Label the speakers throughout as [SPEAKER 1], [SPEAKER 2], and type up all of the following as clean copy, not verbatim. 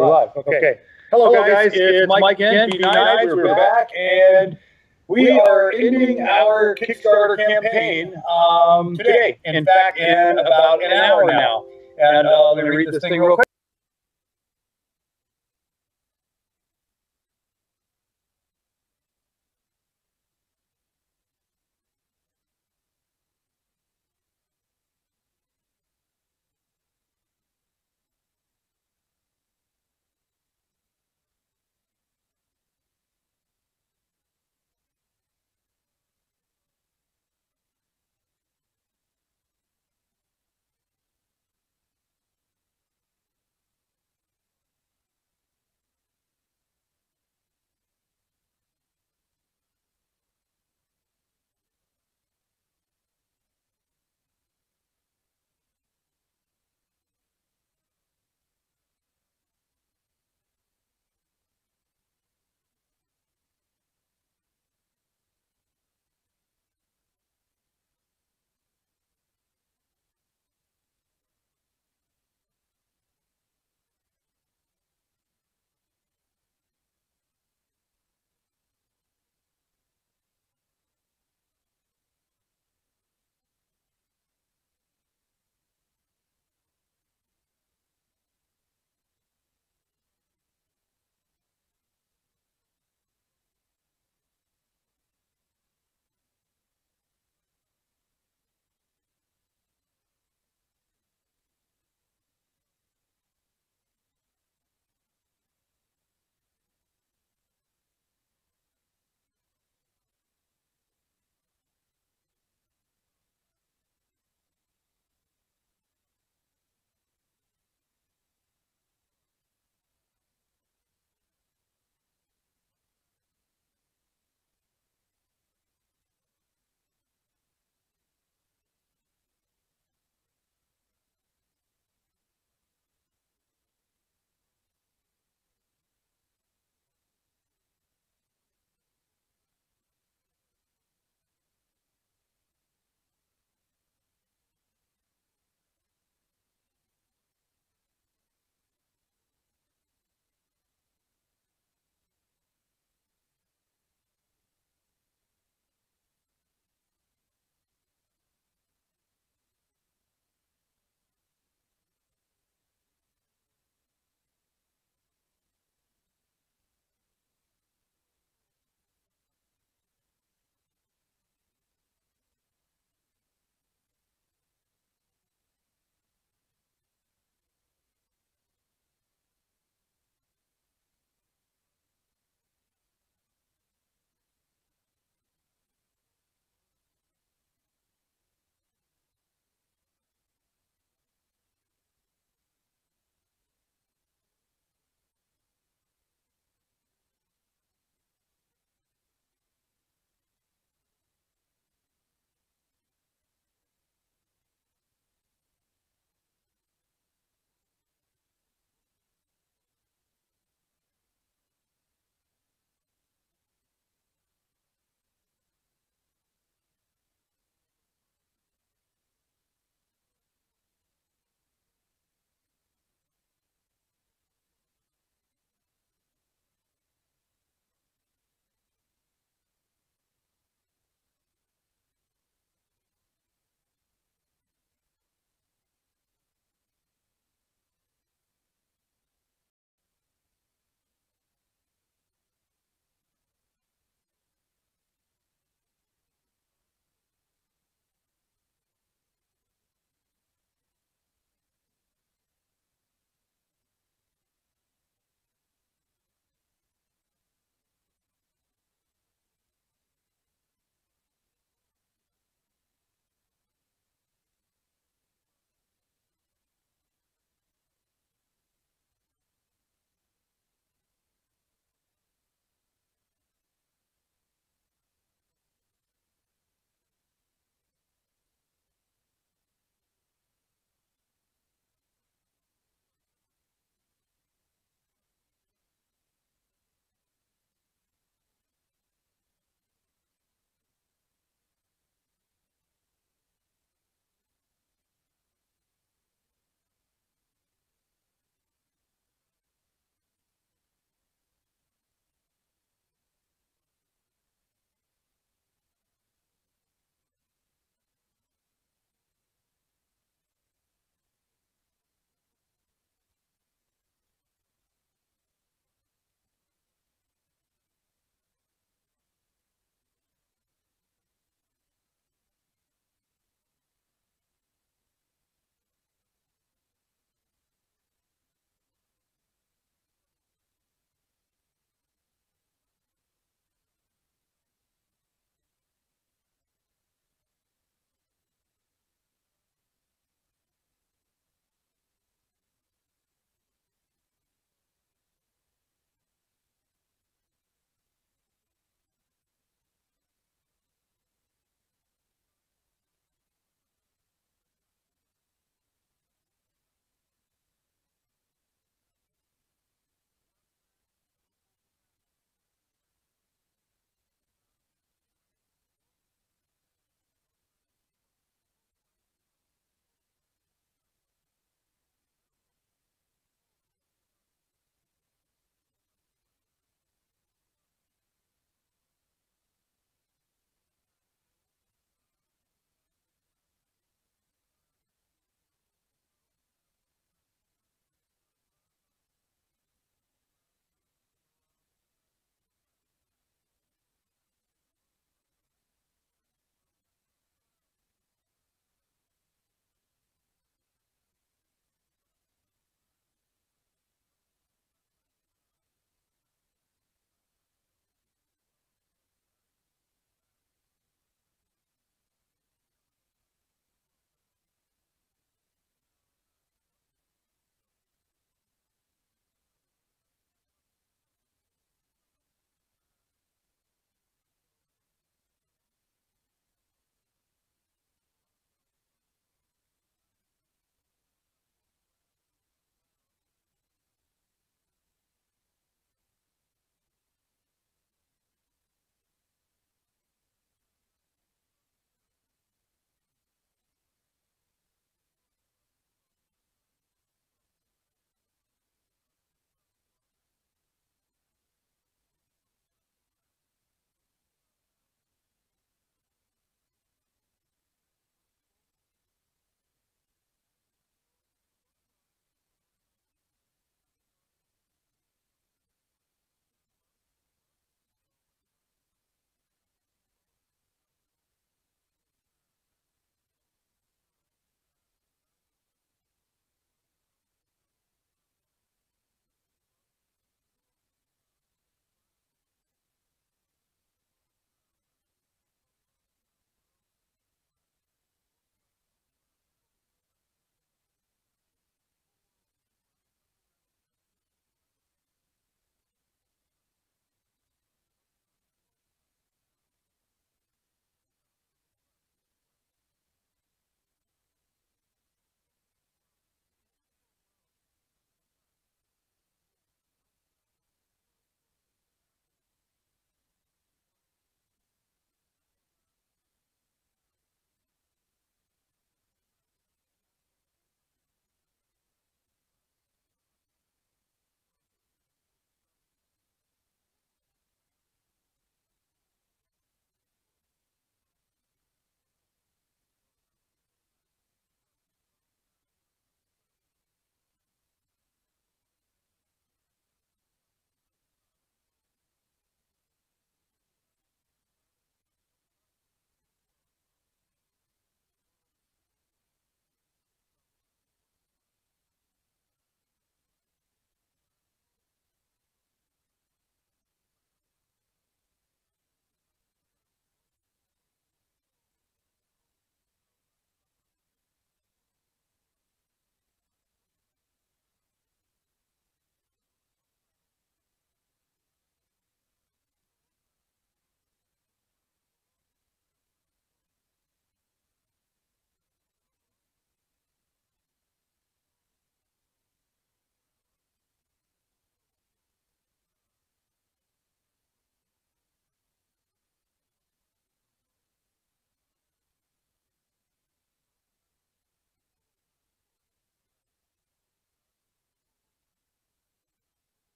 [SPEAKER 1] We're live. Okay. Hello, guys. It's Mike again, Nives. We're back, and we are ending our Kickstarter campaign today. In fact, in about an hour now. And let me read this thing real quick.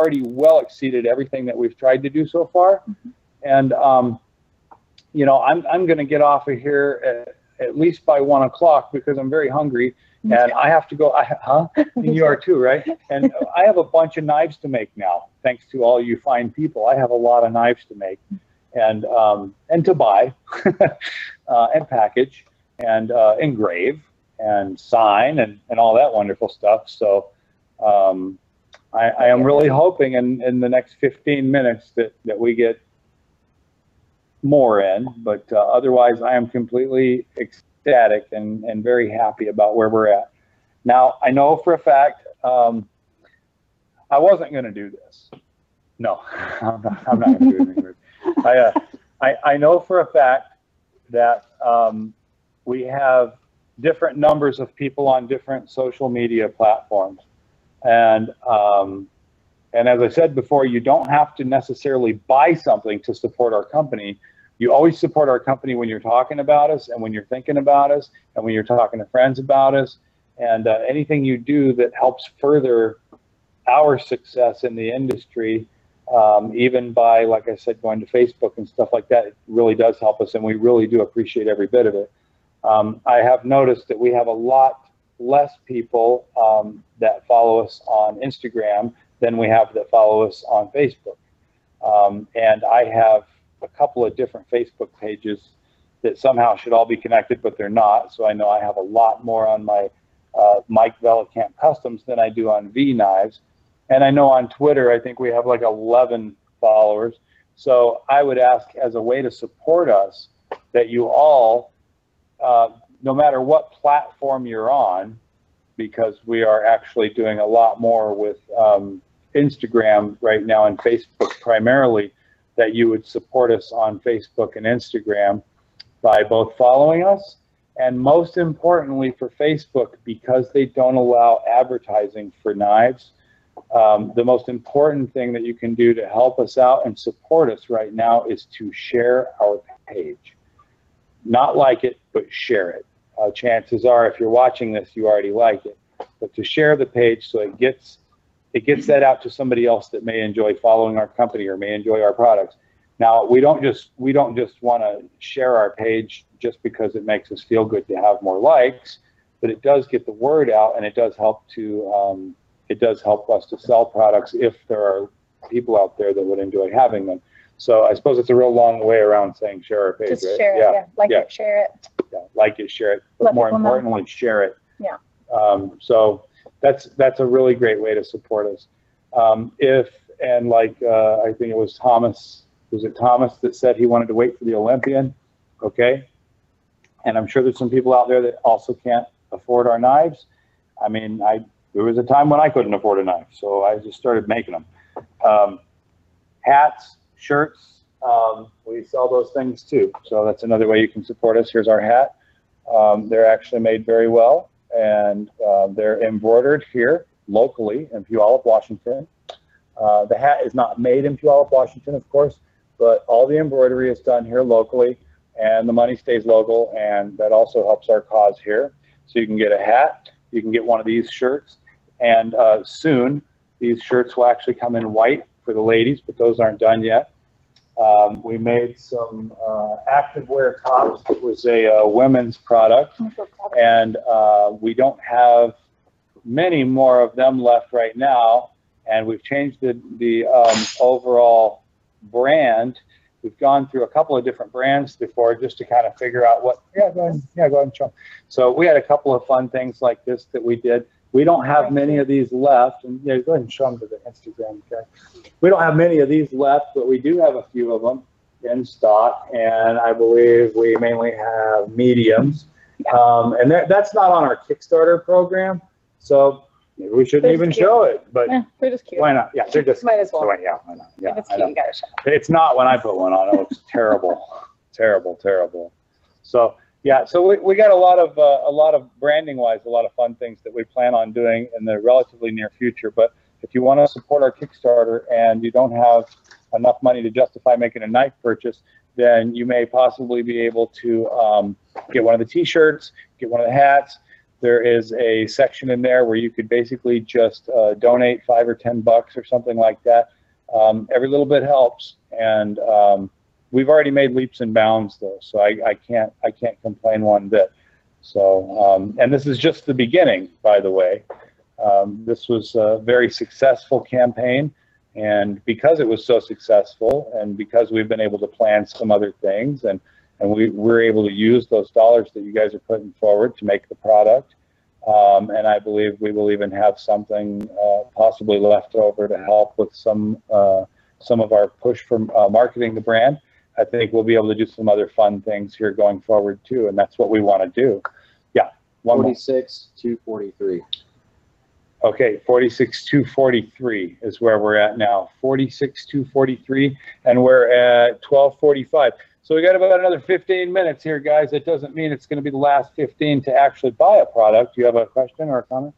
[SPEAKER 1] already well exceeded everything that we've tried to do so far. And, you know, I'm going to get off of here at least by 1 o'clock because I'm very hungry. And I have to go, And you are too, right? And I have a bunch of knives to make now, thanks to all you fine people. I have a lot of knives to make and to buy and package and engrave and sign and all that wonderful stuff. So I am really hoping in the next 15 minutes that we get more in, but otherwise I am completely ecstatic and very happy about where we're at. Now, I know for a fact I wasn't going to do this. No, I'm not going to do anything. I know for a fact that we have different numbers of people on different social media platforms. And as I said before, you don't have to necessarily buy something to support our company. You always support our company when you're talking about us and when you're thinking about us and when you're talking to friends about us. And anything you do that helps further our success in the industry, even by, like I said, going to Facebook and stuff like that, it really does help us, and we really do appreciate every bit of it. I have noticed that we have a lot less people that follow us on Instagram than we have that follow us on Facebook. And I have a couple of different Facebook pages that somehow should all be connected, but they're not. So I know I have a lot more on my Mike Velicamp Customs than I do on V Knives. And I know on Twitter, I think we have like 11 followers. So I would ask, as a way to support us, that you all, no matter what platform you're on, because we are actually doing a lot more with Instagram right now and Facebook primarily, that you would support us on Facebook and Instagram by both following us, and most importantly for Facebook, because they don't allow advertising for knives, the most important thing that you can do to help us out and support us right now is to share our page. Not like it, but share it. Chances are, if you're watching this, you already like it. But to share the page so it gets that out to somebody else that may enjoy following our company or may enjoy our products. Now, we don't just want to share our page just because it makes us feel good to have more likes, but it does get the word out, and it does help us to sell products if there are people out there that would enjoy having them. So I suppose it's a real long way around saying share our page.
[SPEAKER 2] Just
[SPEAKER 1] right?
[SPEAKER 2] share it, yeah. Like it, share it.
[SPEAKER 1] Yeah, like it, share it, but more importantly, share it.
[SPEAKER 2] Yeah.
[SPEAKER 1] So that's a really great way to support us. I think it was Thomas. Was it Thomas that said he wanted to wait for the Olympian? Okay. And I'm sure there's some people out there that also can't afford our knives. I mean, there was a time when I couldn't afford a knife, so I just started making them. Hats, shirts, we sell those things too. So that's another way you can support us. Here's our hat. They're actually made very well, and they're embroidered here locally in Puyallup, Washington. The hat is not made in Puyallup, Washington, of course, but all the embroidery is done here locally, and the money stays local, and that also helps our cause here. So you can get a hat, you can get one of these shirts, and soon these shirts will actually come in white for the ladies, but those aren't done yet. We made some activewear tops. It was a women's product, and we don't have many more of them left right now, and we've changed the overall brand. We've gone through a couple of different brands before just to kind of figure out what, go ahead and show. So we had a couple of fun things like this that we did. We don't have many of these left, and go ahead and show them to the Instagram, okay? We don't have many of these left, but we do have a few of them in stock, and I believe we mainly have mediums. And that's not on our Kickstarter program, so maybe we shouldn't even show it, but
[SPEAKER 2] they're just cute.
[SPEAKER 1] Why not? Yeah, they're just
[SPEAKER 2] might as well.
[SPEAKER 1] Yeah, why not? Yeah,
[SPEAKER 2] it's cute, you gotta show.
[SPEAKER 1] It's not when I put one on. It looks terrible, terrible. So yeah, so we got a lot of branding wise, a lot of fun things that we plan on doing in the relatively near future. But if you want to support our Kickstarter and you don't have enough money to justify making a knife purchase, then you may possibly be able to get one of the T-shirts, get one of the hats. There is a section in there where you could basically just donate $5 or $10 or something like that. Every little bit helps, and we've already made leaps and bounds though, so I can't complain one bit. So and this is just the beginning, by the way. This was a very successful campaign, and because it was so successful, and because we've been able to plan some other things, and we're able to use those dollars that you guys are putting forward to make the product. And I believe we will even have something possibly left over to help with some of our push for marketing the brand. I think we'll be able to do some other fun things here going forward too, and that's what we want to do. Yeah.
[SPEAKER 3] 46,243.
[SPEAKER 1] Okay, 46,243 is where we're at now. 46,243, and we're at 12:45. So we got about another 15 minutes here, guys. That doesn't mean it's going to be the last 15 to actually buy a product. Do you have a question or a comment?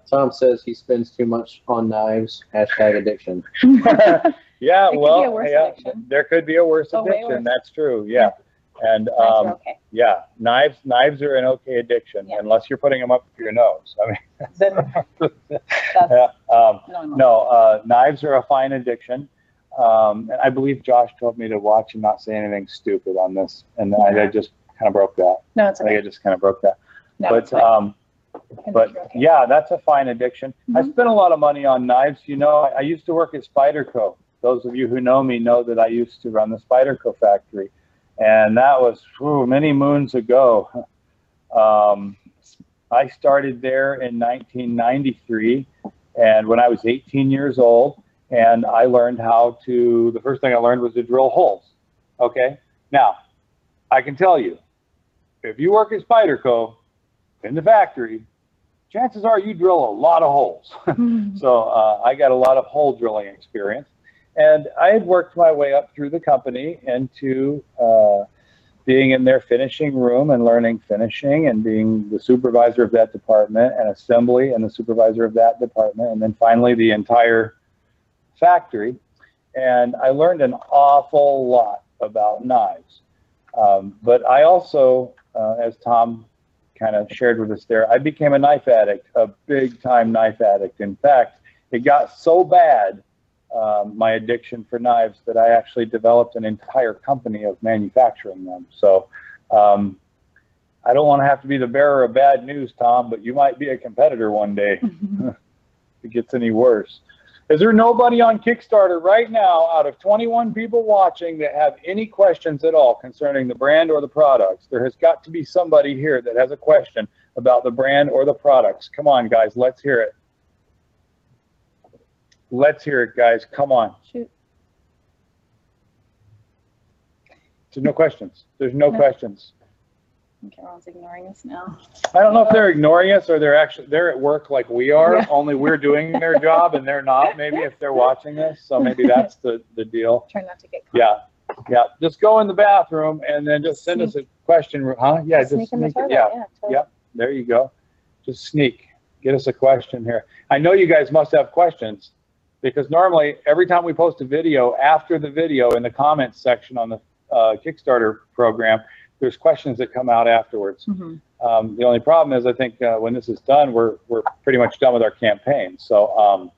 [SPEAKER 3] Tom says he spends too much on knives. #addiction.
[SPEAKER 1] Yeah, well,
[SPEAKER 2] addiction.
[SPEAKER 1] there could be a worse addiction. That's true. Yeah, and
[SPEAKER 2] Okay.
[SPEAKER 1] yeah, knives are an okay addiction, unless you're putting them up your nose. I mean, knives are a fine addiction. And I believe Josh told me to watch and not say anything stupid on this, and I just kind of broke that.
[SPEAKER 2] No, it's okay.
[SPEAKER 1] I think I just kind of broke that.
[SPEAKER 2] No,
[SPEAKER 1] but
[SPEAKER 2] okay.
[SPEAKER 1] Yeah, that's a fine addiction. I spent a lot of money on knives. You know, I used to work at Spyderco. Those of you who know me know that I used to run the Spyderco factory, and that was many moons ago. I started there in 1993, and when I was 18 years old. And I learned the first thing I learned was to drill holes. Okay. Now, I can tell you, if you work at Spyderco in the factory, chances are you drill a lot of holes. So I got a lot of hole drilling experience. And I had worked my way up through the company into being in their finishing room and learning finishing and being the supervisor of that department, and assembly and the supervisor of that department, and then finally the entire factory. And I learned an awful lot about knives. But I also, as Tom kind of shared with us there, I became a knife addict, a big time knife addict. In fact, it got so bad, my addiction for knives, that I actually developed an entire company of manufacturing them. So I don't want to have to be the bearer of bad news, Tom, but you might be a competitor one day if it gets any worse. Is there nobody on Kickstarter right now out of 21 people watching that have any questions at all concerning the brand or the products? There has got to be somebody here that has a question about the brand or the products. Come on, guys, let's hear it. Let's hear it, guys. Come on.
[SPEAKER 2] Shoot.
[SPEAKER 1] There's no questions. There's no questions.
[SPEAKER 2] I think everyone's ignoring us now.
[SPEAKER 1] I don't know if they're ignoring us or they're at work like we are, only we're doing their job and they're not, maybe, if they're watching this. So maybe that's the deal.
[SPEAKER 2] Try not to get caught.
[SPEAKER 1] Yeah. Just go in the bathroom and then just send us a question. Huh? Yeah, just sneak it.
[SPEAKER 2] Totally.
[SPEAKER 1] Yeah. There you go. Just sneak. Get us a question here. I know you guys must have questions, because normally every time we post a video, after the video in the comments section on the Kickstarter program, there's questions that come out afterwards. The only problem is, I think when this is done, we're pretty much done with our campaign. So,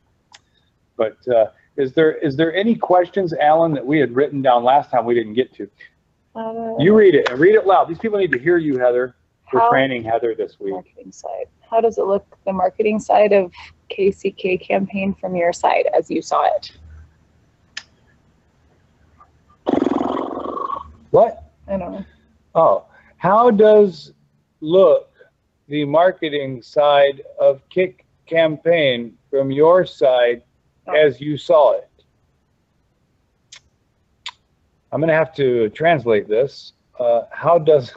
[SPEAKER 1] is there any questions, Alan, that we had written down last time we didn't get to? You read it and read it loud. These people need to hear you, Heather. We're training Heather this week.
[SPEAKER 2] Marketing side. How does it look, the marketing side of KCK campaign from your side as you saw it?
[SPEAKER 1] What?
[SPEAKER 2] I don't know.
[SPEAKER 1] Oh, how does look the marketing side of Kick campaign from your side as you saw it? I'm going to have to translate this. How does,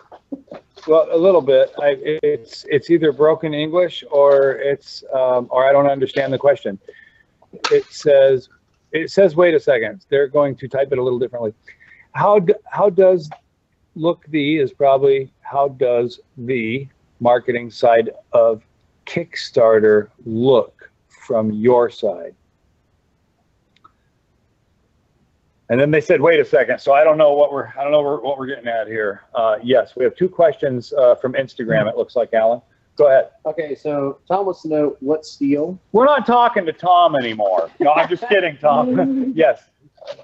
[SPEAKER 1] well, a little bit. It's either broken English or it's or I don't understand the question. It says, wait a second. They're going to type it a little differently. How does look the is probably how does the marketing side of Kickstarter look from your side? And then they said, wait a second. So I don't know what we're getting at here. Yes, we have two questions from Instagram. It looks like, Alan. Go ahead.
[SPEAKER 3] Okay, so Tom wants to know what steel.
[SPEAKER 1] We're not talking to Tom anymore. No, I'm just kidding, Tom. Yes.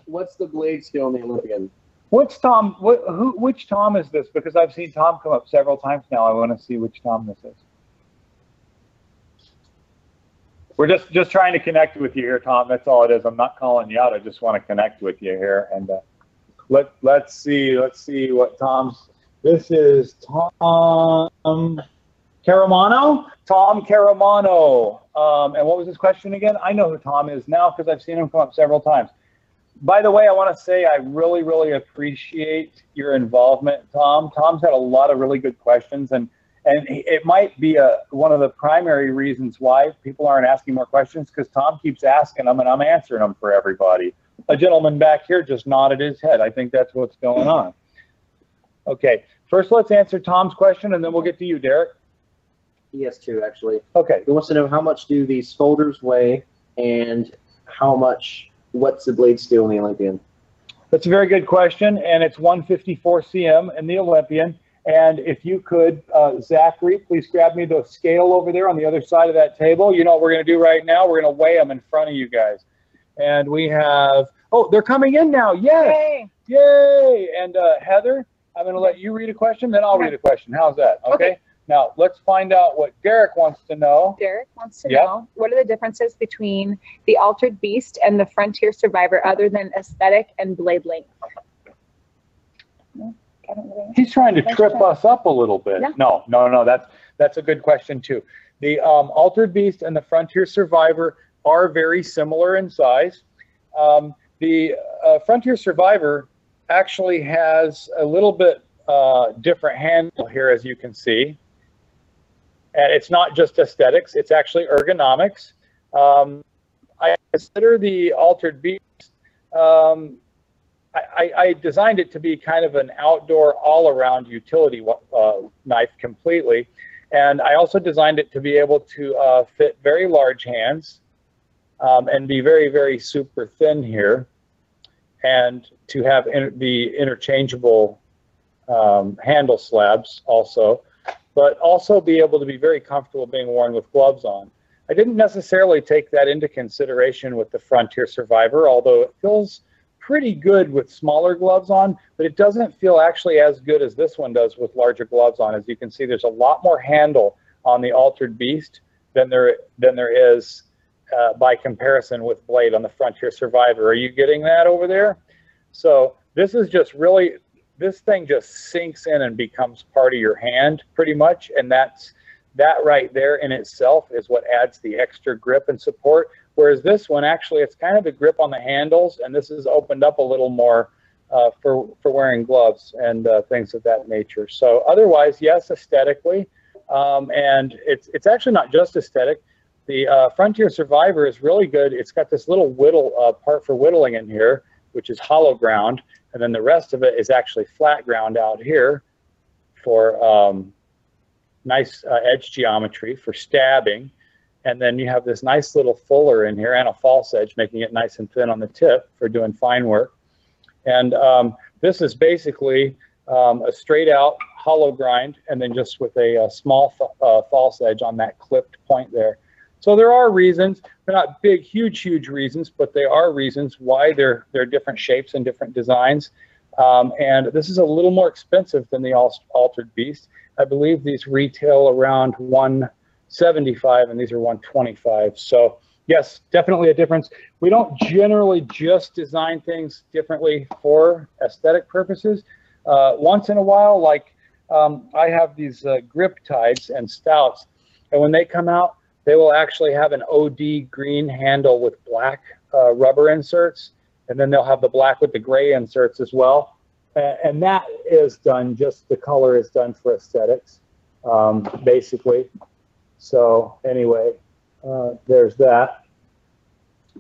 [SPEAKER 3] What's the blade steel in the Olympian?
[SPEAKER 1] Which Tom? Which Tom is this? Because I've seen Tom come up several times now. I want to see which Tom this is. We're just trying to connect with you here, Tom. That's all it is. I'm not calling you out. I just want to connect with you here. And let's see what Tom's. This is Tom Caramano. Tom Caramano. And what was his question again? I know who Tom is now because I've seen him come up several times. By the way, I want to say I really, really appreciate your involvement, Tom. Tom's had a lot of really good questions, and it might be one of the primary reasons why people aren't asking more questions, because Tom keeps asking them, and I'm answering them for everybody. A gentleman back here just nodded his head. I think that's what's going on. Okay, first let's answer Tom's question, and then we'll get to you, Derek.
[SPEAKER 3] He has two, actually.
[SPEAKER 1] Okay.
[SPEAKER 3] He wants to know how much do these folders weigh, and what's the blade steel in the Olympian?
[SPEAKER 1] That's a very good question, and it's 154 cm in the Olympian. And if you could, Zachary, please grab me the scale over there on the other side of that table. You know what we're going to do right now? We're going to weigh them in front of you guys. And we have, oh, they're coming in now. Yes. Yay. Yay. And Heather, I'm going to let you read a question, then I'll read a question. How's that? Okay. Now, let's find out what Derek wants to know.
[SPEAKER 2] Derek wants to know, what are the differences between the Altered Beast and the Frontier Survivor other than aesthetic and blade length?
[SPEAKER 1] He's trying to trip us up a little bit. Yeah. No, that's a good question too. The Altered Beast and the Frontier Survivor are very similar in size. The Frontier Survivor actually has a little bit different handle here, as you can see. And it's not just aesthetics, it's actually ergonomics. I consider the Altered Beast, I designed it to be kind of an outdoor all-around utility knife completely. And I also designed it to be able to fit very large hands and be very, very super thin here, and to have the interchangeable handle slabs also, but also be able to be very comfortable being worn with gloves on. I didn't necessarily take that into consideration with the Frontier Survivor, although it feels pretty good with smaller gloves on, but it doesn't feel actually as good as this one does with larger gloves on. As you can see, there's a lot more handle on the Altered Beast than there is by comparison with blade on the Frontier Survivor. Are you getting that over there? So this is just really, this thing just sinks in and becomes part of your hand pretty much, and that right there in itself is what adds the extra grip and support. Whereas this one, actually, it's kind of a grip on the handles, and this is opened up a little more for wearing gloves and things of that nature. So otherwise, yes, aesthetically, and it's actually not just aesthetic. The Frontier Survivor is really good. It's got this little whittle part for whittling in here, which is hollow ground, and then the rest of it is actually flat ground out here for nice edge geometry for stabbing. And then you have this nice little fuller in here and a false edge, making it nice and thin on the tip for doing fine work. And this is basically a straight out hollow grind, and then just with a small false edge on that clipped point there. So there are reasons. They're not big, huge reasons, but they are reasons why they're different shapes and different designs. And this is a little more expensive than the Altered Beast. I believe these retail around $175, and these are $125. So yes, definitely a difference. We don't generally just design things differently for aesthetic purposes. Once in a while, like I have these grip tides and stouts, and when they come out, they will actually have an OD green handle with black rubber inserts, and then they'll have the black with the gray inserts as well. And that is done, just the color is done for aesthetics, basically. So anyway, there's that.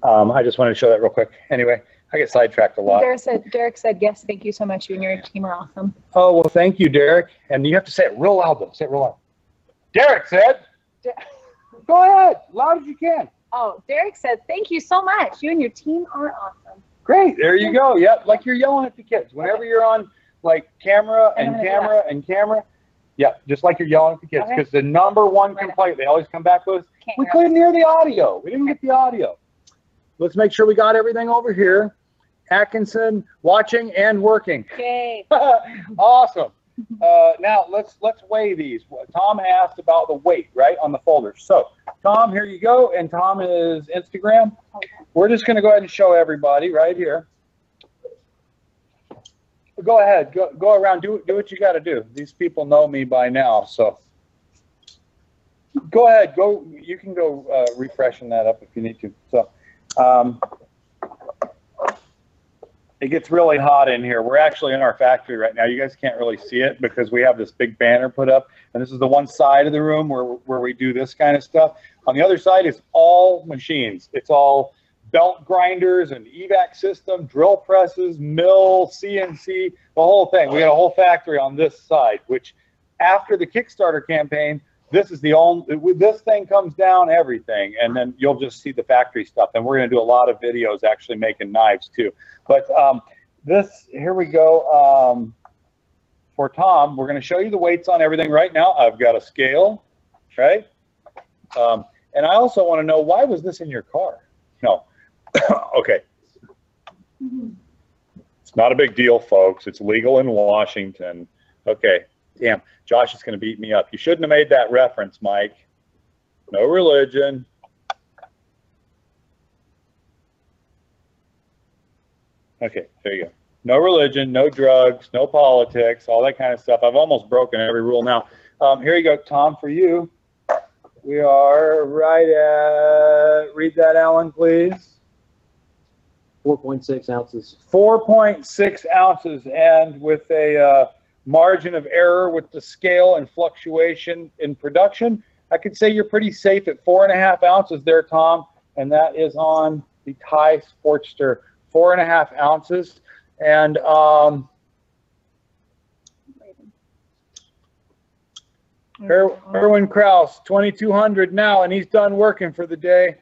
[SPEAKER 1] I just wanted to show that real quick. Anyway, I get sidetracked a lot.
[SPEAKER 2] Derek said, yes, thank you so much. You and your team are awesome.
[SPEAKER 1] Oh, well, thank you, Derek. And you have to say it real loud, though. Say it real loud. Derek said. Go ahead, loud as you can.
[SPEAKER 2] Oh, Derek said, thank you so much. You and your team are awesome.
[SPEAKER 1] Great, there you go. Yep, like you're yelling at the kids. Whenever you're on like camera and camera and camera, Yeah, just like you're yelling at the kids, because the #1 complaint they always come back with, we couldn't hear the audio. We didn't get the audio. Let's make sure we got everything over here. Atkinson watching and working.
[SPEAKER 2] Yay.
[SPEAKER 1] Awesome. Now let's weigh these. Tom asked about the weight, right, on the folders. So Tom, here you go, and Tom is Instagram. We're just going to go ahead and show everybody right here. Go ahead, go around, do what you got to do. These people know me by now, so go ahead, you can go refreshing that up if you need to. So it gets really hot in here. We're actually in our factory right now. You guys can't really see it because we have this big banner put up, and this is the one side of the room where we do this kind of stuff. On the other side is all machines. It's all belt grinders and evac system, drill presses, mill, CNC, the whole thing. We got a whole factory on this side, which after the Kickstarter campaign, this is the only, this thing comes down everything, and then you'll just see the factory stuff. And we're going to do a lot of videos actually making knives too. But this, here we go. For Tom, we're going to show you the weights on everything right now. I've got a scale, right? And I also want to know, why was this in your car? No. Okay. It's not a big deal, folks. It's legal in Washington. Okay. Damn, Josh is going to beat me up. You shouldn't have made that reference, Mike. No religion. Okay, there you go. No religion, no drugs, no politics, all that kind of stuff. I've almost broken every rule now. Here you go, Tom, for you. We are right at, read that, Alan, please.
[SPEAKER 3] 4.6 ounces.
[SPEAKER 1] 4.6 ounces, and with a margin of error with the scale and fluctuation in production, I could say you're pretty safe at 4.5 ounces there, Tom, and that is on the Thai Sportster, 4.5 ounces. And Erwin Krause, 2200 now, and he's done working for the day.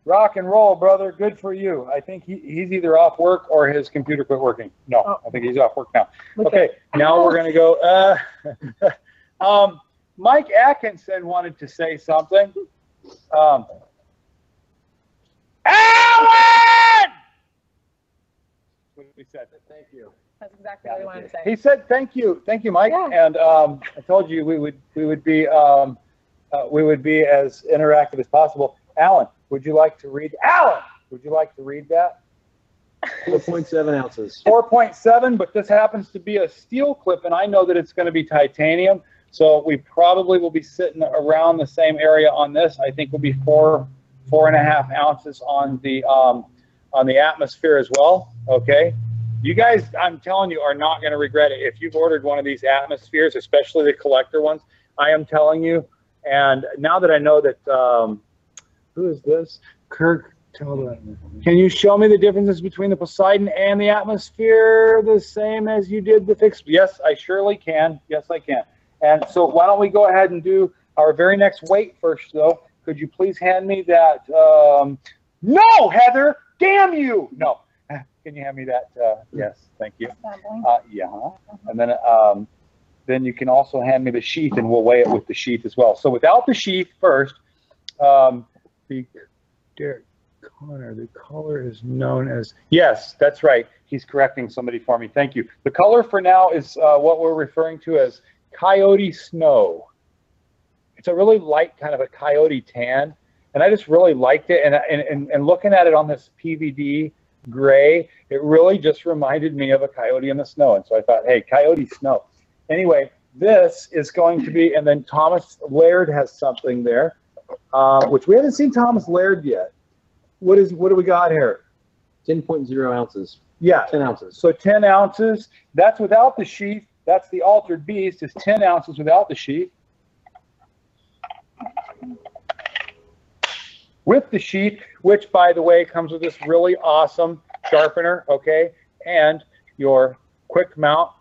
[SPEAKER 1] Rock and roll, brother. Good for you. I think he's either off work or his computer quit working. No, I think he's off work now. Okay, now we're going to go. Mike Atkinson wanted to say something. Alan! What he said. Thank you.
[SPEAKER 2] That's exactly what I wanted to say.
[SPEAKER 1] He said thank you, Mike. Yeah. And I told you we would be as interactive as possible. Alan, would you like to read? Alan, would you like to read that?
[SPEAKER 3] 4.7 ounces.
[SPEAKER 1] 4.7, but this happens to be a steel clip, and I know that it's going to be titanium, so we probably will be sitting around the same area on this. I think we'll be 4.5 ounces on the atmosphere as well. Okay. You guys, I'm telling you, are not going to regret it. If you've ordered one of these atmospheres, especially the collector ones, I am telling you. And now that I know that, who is this? Kirk, can you show me the differences between the Poseidon and the atmosphere the same as you did the fixed? Yes, I surely can. Yes, I can. And so why don't we go ahead and do our very next weight first, though. Could you please hand me that? No, Heather, damn you. No. Can you hand me that? Yes, thank you. Yeah. And then you can also hand me the sheath, and we'll weigh it with the sheath as well. So without the sheath first, Derek Connor, the color is known as, yes, that's right. He's correcting somebody for me. Thank you. The color for now is what we're referring to as coyote snow. It's a really light kind of a coyote tan, and I just really liked it. And looking at it on this PVD gray, it really just reminded me of a coyote in the snow, and so I thought, hey, coyote snow. Anyway, this is going to be, and then Thomas Laird has something there, which we haven't seen Thomas Laird yet. What do we got here?
[SPEAKER 3] 10.0 ounces.
[SPEAKER 1] Yeah,
[SPEAKER 3] 10 ounces.
[SPEAKER 1] So 10 ounces. That's without the sheath. That's the Altered Beast. Is 10 ounces without the sheath. With the sheath, which, by the way, comes with this really awesome sharpener, okay? And your quick mount,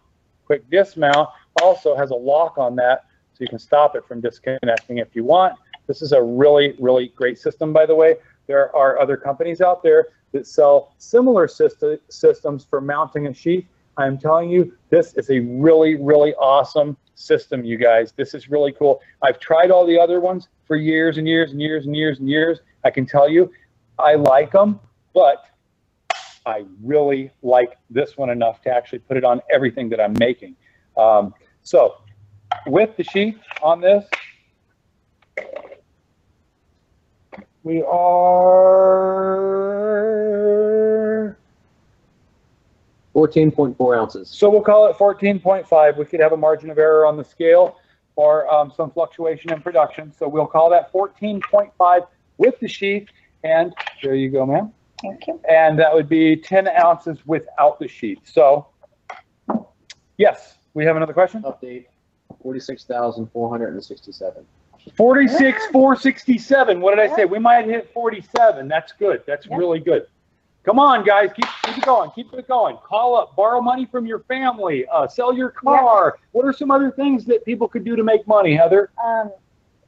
[SPEAKER 1] quick dismount also has a lock on that, so you can stop it from disconnecting if you want. This is a really, really great system, by the way. There are other companies out there that sell similar systems for mounting a sheath. I'm telling you, this is a really, really awesome system, you guys. This is really cool. I've tried all the other ones for years and years and years and years and years. I can tell you, I like them, but I really like this one enough to actually put it on everything that I'm making. So with the sheet on this, we are
[SPEAKER 3] 14.4 ounces.
[SPEAKER 1] So we'll call it 14.5. We could have a margin of error on the scale or some fluctuation in production. So we'll call that 14.5 with the sheet. And there you go, ma'am.
[SPEAKER 2] Thank you.
[SPEAKER 1] And that would be 10 ounces without the sheet. So yes, we have another question.
[SPEAKER 3] Update, 46,467.
[SPEAKER 1] 46,467. What did I say? We might hit 47. That's good. That's really good. Come on, guys. Keep it going. Keep it going. Call up. Borrow money from your family. Sell your car. What are some other things that people could do to make money, Heather?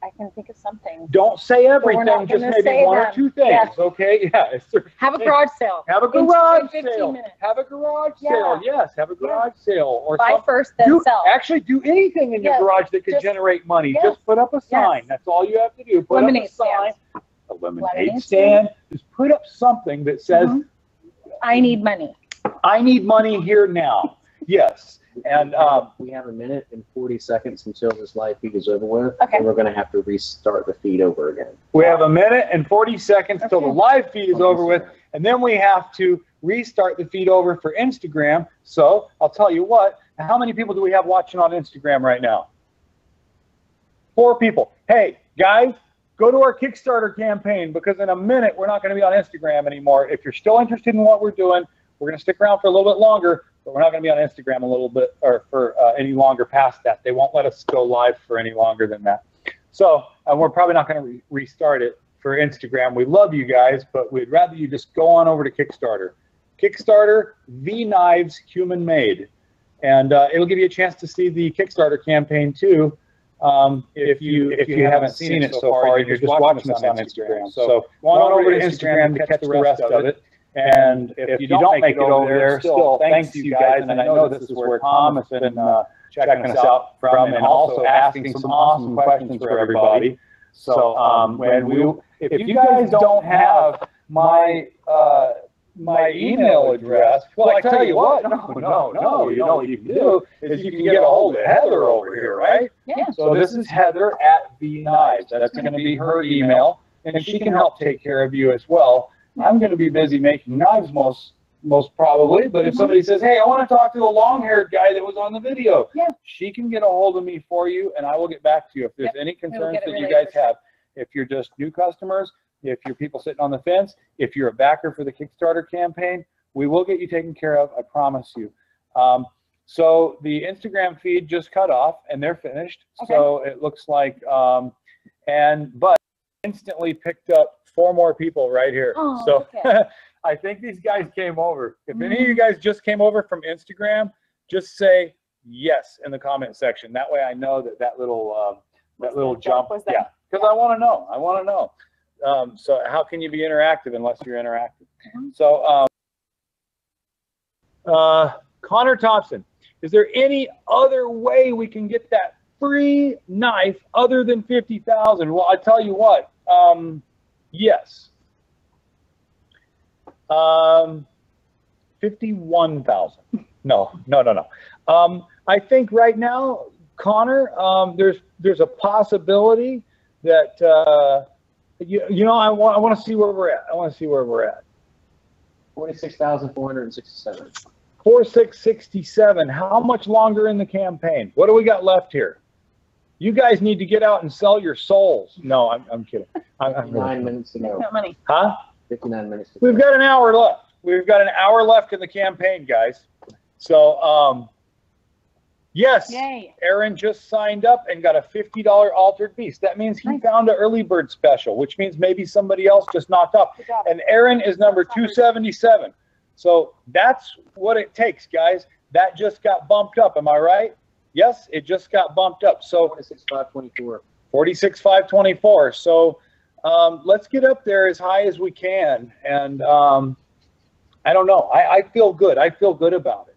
[SPEAKER 2] I can think of something.
[SPEAKER 1] Don't say everything. Just maybe one or two things. Okay? Yeah.
[SPEAKER 2] Have a garage sale.
[SPEAKER 1] Have a garage
[SPEAKER 2] in 15
[SPEAKER 1] sale.
[SPEAKER 2] minutes.
[SPEAKER 1] Have a garage sale. Yes. Have a garage sale. Or
[SPEAKER 2] buy first, then sell.
[SPEAKER 1] Actually, do anything in your garage that could generate money. Just put up a sign. That's all you have to do. Put
[SPEAKER 2] lemonade
[SPEAKER 1] up a sign. A lemonade stand. Just put up something that says,
[SPEAKER 2] I need money.
[SPEAKER 1] I need money here now. Yes. And
[SPEAKER 3] we have a minute and 40 seconds until this live feed is over with.
[SPEAKER 2] Okay.
[SPEAKER 3] And we're going to have to restart the feed over again.
[SPEAKER 1] We have a minute and 40 seconds till the live feed is over with. And then we have to restart the feed over for Instagram. So I'll tell you what, how many people do we have watching on Instagram right now? 4 people. Hey, guys, go to our Kickstarter campaign because in a minute we're not going to be on Instagram anymore. If you're still interested in what we're doing, we're going to stick around for a little bit longer, but we're not going to be on Instagram a little bit or for any longer past that. They won't let us go live for any longer than that. So we're probably not going to restart it for Instagram. We love you guys, but we'd rather you just go on over to Kickstarter. Kickstarter, the Nives Human Made. And it'll give you a chance to see the Kickstarter campaign too. If you haven't seen it so far, you're just watching us on Instagram. So go on over to Instagram to catch the rest of it. And if you don't make it over there, still thanks to you guys. And I know this is where Tom has been checking us out from and also asking some awesome questions for everybody. So if you guys don't have my email address, well, I tell you what, no, you know what you can do is you can get a hold of Heather over here, right?
[SPEAKER 2] Yeah.
[SPEAKER 1] So this is Heather at the Nives. That's going to be her email, and she can help take care of you as well. I'm going to be busy making knives most probably, but if somebody says, hey, I want to talk to the long-haired guy that was on the video, she can get a hold of me for you, and I will get back to you if there's any concerns that you guys have. If you're just new customers, if you're people sitting on the fence, if you're a backer for the Kickstarter campaign, we will get you taken care of, I promise you. So the Instagram feed just cut off, and they're finished. Okay. So it looks like, but instantly picked up 4 more people right here.
[SPEAKER 2] Oh,
[SPEAKER 1] so
[SPEAKER 2] okay.
[SPEAKER 1] I think these guys came over. If any of you guys just came over from Instagram, just say yes in the comment section. That way I know that little jump. Yeah, because I want to know. I want to know. So how can you be interactive unless you're interactive? So Connor Thompson, is there any other way we can get that free knife other than 50,000? Well, I tell you what. Yes. 51,000. No. I think right now, Connor, there's a possibility that you know I want to see where we're at.
[SPEAKER 3] 46,467.
[SPEAKER 1] 4667. How much longer in the campaign? What do we got left here? You guys need to get out and sell your souls. No, I'm kidding.
[SPEAKER 3] 59 minutes to go.
[SPEAKER 2] Money.
[SPEAKER 1] Huh?
[SPEAKER 3] 59 minutes to go.
[SPEAKER 1] We've got an hour left. We've got an hour left in the campaign, guys. So, yes,
[SPEAKER 2] yay.
[SPEAKER 1] Aaron just signed up and got a $50 altered beast. That means he found an early bird special, which means maybe somebody else just knocked off. And Aaron is number 277. So that's what it takes, guys. That just got bumped up. Am I right? Yes, it just got bumped up. So
[SPEAKER 3] 46,524.
[SPEAKER 1] 46,524. So let's get up there as high as we can. And I don't know. I feel good. I feel good about it.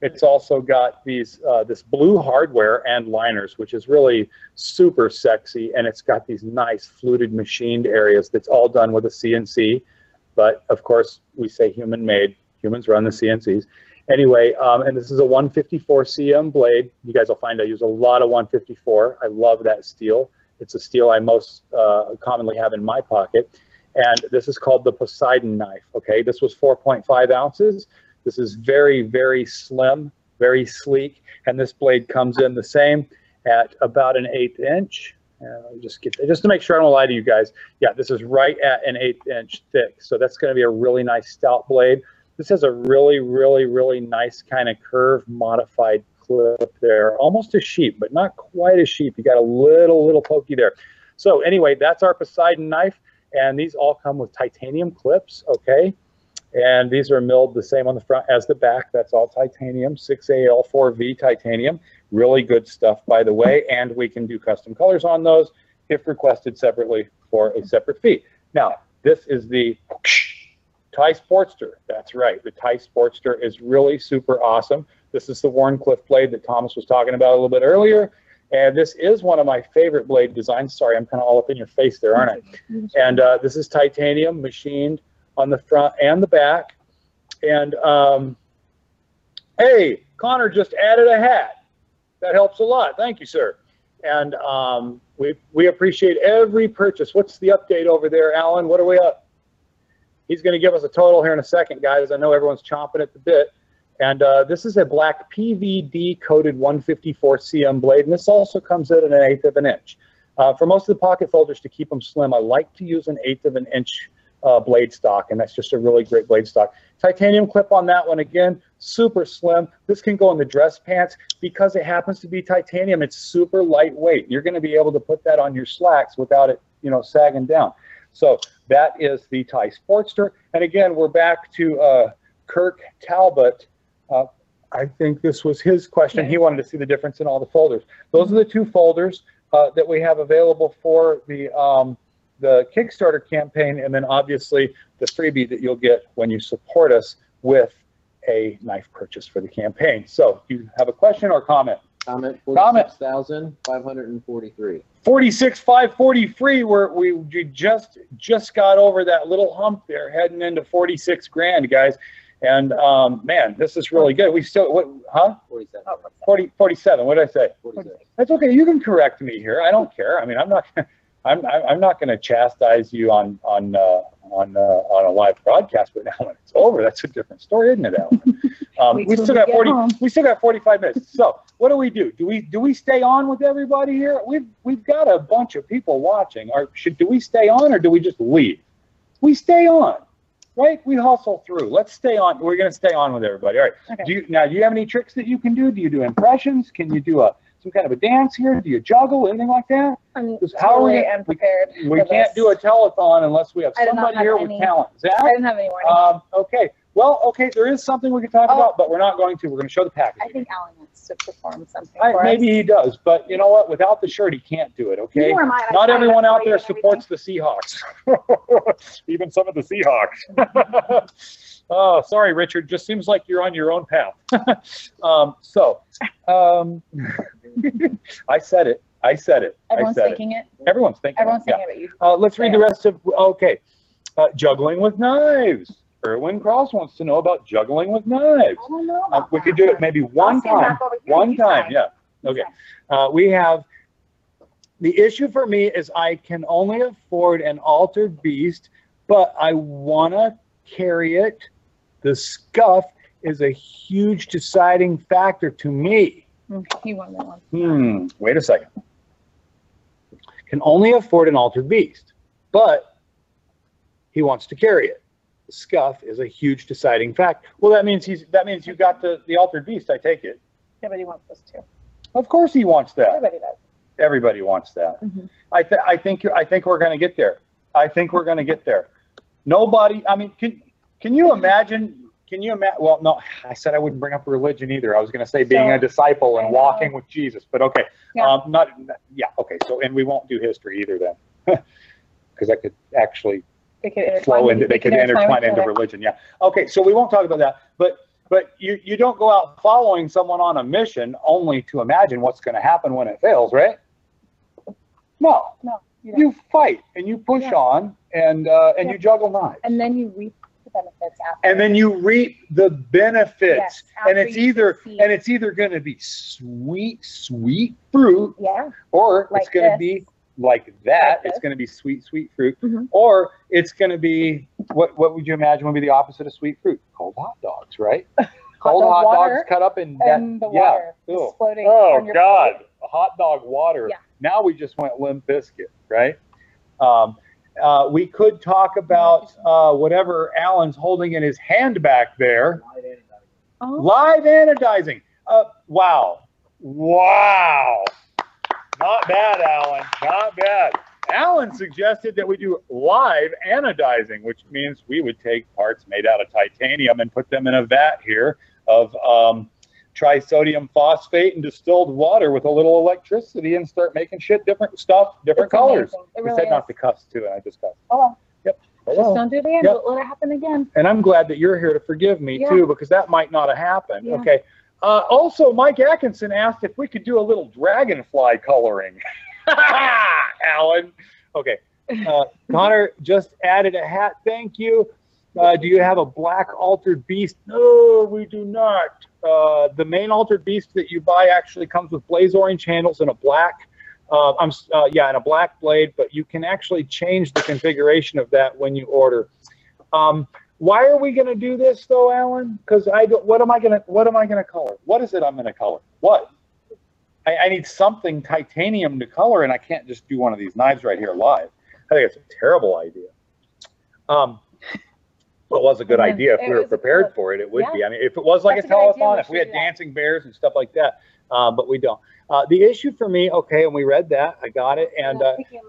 [SPEAKER 1] It's also got these this blue hardware and liners, which is really super sexy, and it's got these nice fluted machined areas that's all done with a CNC. But of course, we say human made. Humans run the CNCs. Anyway, and this is a 154 cm blade. You guys will find I use a lot of 154. I love that steel. It's a steel I most commonly have in my pocket. And this is called the Poseidon knife, okay? This was 4.5 ounces. This is very, very slim, very sleek. And this blade comes in the same at about an 1/8 inch. Just to make sure I don't lie to you guys. Yeah, this is right at an 1/8 inch thick. So that's going to be a really nice stout blade. This has a really, really, really nice kind of curve modified clip there. Almost a sheep, but not quite a sheep. You got a little pokey there. So anyway, that's our Poseidon knife. And these all come with titanium clips, okay? And these are milled the same on the front as the back. That's all titanium, 6AL4V titanium. Really good stuff, by the way. And we can do custom colors on those if requested separately for a separate fee. Now, this is the Tie Sportster. That's right. The Tie Sportster is really super awesome. This is the Warncliffe blade that Thomas was talking about a little bit earlier. And this is one of my favorite blade designs. Sorry, I'm kind of all up in your face there, aren't I? And this is titanium machined on the front and the back. And hey, Connor just added a hat. That helps a lot. Thank you, sir. And we appreciate every purchase. What's the update over there, Alan? What are we up? He's going to give us a total here in a second, guys. I know everyone's chomping at the bit. And this is a black PVD coated 154 cm blade, and this also comes in at an 1/8 of an inch. For most of the pocket folders, to keep them slim, I like to use an 1/8 of an inch blade stock, and that's just a really great blade stock. Titanium clip on that one, again, super slim. This can go in the dress pants. Because it happens to be titanium, it's super lightweight. You're going to be able to put that on your slacks without it, you know, sagging down. So that is the Tie Sportster. And again, we're back to Kirk Talbot. I think this was his question. He wanted to see the difference in all the folders. Those are the two folders that we have available for the Kickstarter campaign, and then obviously the freebie that you'll get when you support us with a knife purchase for the campaign. So, do you have a question or comment?
[SPEAKER 3] Comment. 46,543.
[SPEAKER 1] 46,543. We just got over that little hump there, heading into 46 grand, guys. And man, this is really good. We still, what, huh?
[SPEAKER 3] 47.
[SPEAKER 1] 47. What did I say?
[SPEAKER 3] 47.
[SPEAKER 1] That's okay. You can correct me here. I don't care. I mean, I'm not going to chastise you on a live broadcast. But now when it's over, that's a different story, isn't it, Alan? We still got 45 minutes. So what do? Do we stay on with everybody here? We've got a bunch of people watching. Do we stay on or do we just leave? We stay on. Right? We hustle through. Let's stay on. We're going to stay on with everybody. All right. Okay. Do you have any tricks that you can do? Do you do impressions? Can you do some kind of a dance here? Do you juggle? Anything like that?
[SPEAKER 2] I'm totally unprepared.
[SPEAKER 1] We can't do a telethon unless we have somebody here with talent. Zach?
[SPEAKER 2] I didn't have any warning.
[SPEAKER 1] Okay. Well, okay, there is something we can talk about, but we're not going to. We're going to show the package.
[SPEAKER 2] I think Alan wants to perform something for
[SPEAKER 1] maybe
[SPEAKER 2] us.
[SPEAKER 1] he does, but you know what? Without the shirt, he can't do it, okay? Not everyone out there supports the Seahawks. Even some of the Seahawks. Oh, sorry, Richard. Just seems like you're on your own path. I said it.
[SPEAKER 2] Everyone's thinking it?
[SPEAKER 1] Everyone's thinking
[SPEAKER 2] it, but you.
[SPEAKER 1] Let's read the rest of, okay. Juggling with knives. Erwin Cross wants to know about juggling with knives.
[SPEAKER 2] I don't know about
[SPEAKER 1] we could do it maybe one time. Yeah. Okay. We have, the issue for me is I can only afford an altered beast, but I want to carry it. The scuff is a huge deciding factor to me.
[SPEAKER 2] He won that one.
[SPEAKER 1] Wait a second. Can only afford an altered beast, but he wants to carry it. The scuff is a huge deciding factor. Well, that means you got the altered beast. I take it.
[SPEAKER 2] Yeah, but he wants this too.
[SPEAKER 1] Of course, he wants that.
[SPEAKER 2] Everybody does.
[SPEAKER 1] Everybody wants that. I think we're going to get there. I think we're going to get there. Nobody. I mean, can you imagine? Well, no. I said I wouldn't bring up religion either. I was going to say being a disciple and walking with Jesus. But okay.
[SPEAKER 2] Yeah.
[SPEAKER 1] Okay. So, and we won't do history either then, because that could actually.
[SPEAKER 2] They could
[SPEAKER 1] intertwine into religion. Yeah. Okay. So we won't talk about that. But But you don't go out following someone on a mission only to imagine what's going to happen when it fails, right? No.
[SPEAKER 2] No.
[SPEAKER 1] You fight and you push on and you juggle knives.
[SPEAKER 2] And then you reap the benefits after.
[SPEAKER 1] And then you reap the benefits.
[SPEAKER 2] Yes,
[SPEAKER 1] and it's either going to be sweet fruit.
[SPEAKER 2] Yeah.
[SPEAKER 1] Or
[SPEAKER 2] Like
[SPEAKER 1] it's going to
[SPEAKER 2] this.
[SPEAKER 1] be like that.
[SPEAKER 2] Like
[SPEAKER 1] it's going to be sweet fruit.
[SPEAKER 2] Mm-hmm.
[SPEAKER 1] Or it's going to be what would you imagine would be the opposite of sweet fruit? Cold hot dogs, right? Cold hot dogs cut up in that.
[SPEAKER 2] And the water exploding
[SPEAKER 1] Oh
[SPEAKER 2] on your
[SPEAKER 1] God,
[SPEAKER 2] plate.
[SPEAKER 1] hot dog water.
[SPEAKER 2] Yeah.
[SPEAKER 1] Now we just went Limp Bizkit, right? We could talk about whatever Alan's holding in his hand back there. Live anodizing. Wow. Not bad, Alan. Not bad. Alan suggested that we do live anodizing, which means we would take parts made out of titanium and put them in a vat here of trisodium phosphate and distilled water with a little electricity and start making different stuff, different colors.
[SPEAKER 2] It really
[SPEAKER 1] said
[SPEAKER 2] is.
[SPEAKER 1] not to cuss too, and I just cussed.
[SPEAKER 2] Oh well.
[SPEAKER 1] Yep.
[SPEAKER 2] Just don't do it again.
[SPEAKER 1] Yep.
[SPEAKER 2] Don't let it happen again.
[SPEAKER 1] And I'm glad that you're here to forgive me too, because that might not have happened.
[SPEAKER 2] Yeah.
[SPEAKER 1] Okay. Also, Mike Atkinson asked if we could do a little dragonfly coloring. Alan. Okay. Connor just added a hat. Thank you. Do you have a black altered beast? No, we do not. The main altered beast that you buy actually comes with blaze orange handles and a black, and a black blade. But you can actually change the configuration of that when you order. Why are we going to do this though, Alan? Because what am I going to color? What is it I'm going to color? What? I need something titanium to color, and I can't just do one of these knives right here live. I think it's a terrible idea. Well, it was a good idea if we were prepared for it. It would be. I mean, if it was like a telethon, if we had dancing bears and stuff like that, but we don't. The issue for me, okay, and we read that. I got it. And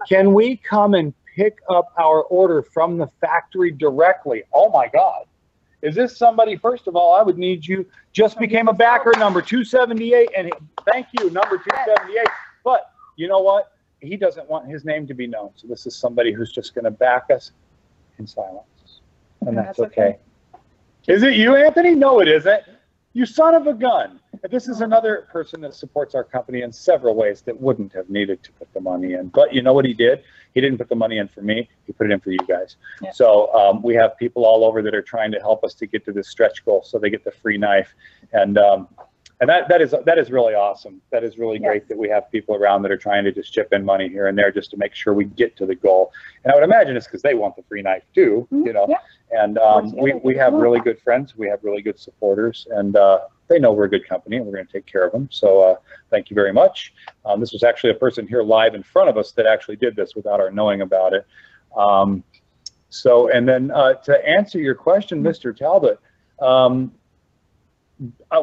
[SPEAKER 1] can we come and pick up our order from the factory directly? Oh my God. Is this somebody? First of all, I would need you. Just became a backer, number 278, and thank you, number 278. But you know what? He doesn't want his name to be known, so this is somebody who's just going to back us in silence, and that's okay. Is it you, Anthony? No, it isn't. You son of a gun. This is another person that supports our company in several ways that wouldn't have needed to put the money in. But you know what he did? He didn't put the money in for me. He put it in for you guys. Yeah. So we have people all over that are trying to help us to get to this stretch goal so they get the free knife. And that is really awesome. That is really great that we have people around that are trying to just chip in money here and there just to make sure we get to the goal. And I would imagine it's because they want the free knife too, you know. Yeah. And we have really good friends. We have really good supporters, and they know we're a good company and we're going to take care of them. So thank you very much. This was actually a person here live in front of us that actually did this without our knowing about it. And then to answer your question, Mr. Talbot,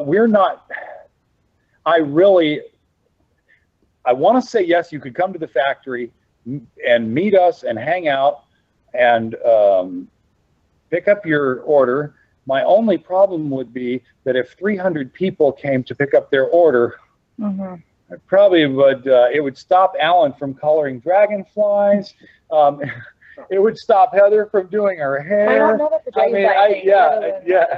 [SPEAKER 1] we're not, I want to say, yes, you could come to the factory and meet us and hang out and pick up your order. My only problem would be that if 300 people came to pick up their order, I probably would, it would stop Alan from coloring dragonflies. It would stop Heather from doing her hair.
[SPEAKER 2] I don't know that the dragonfly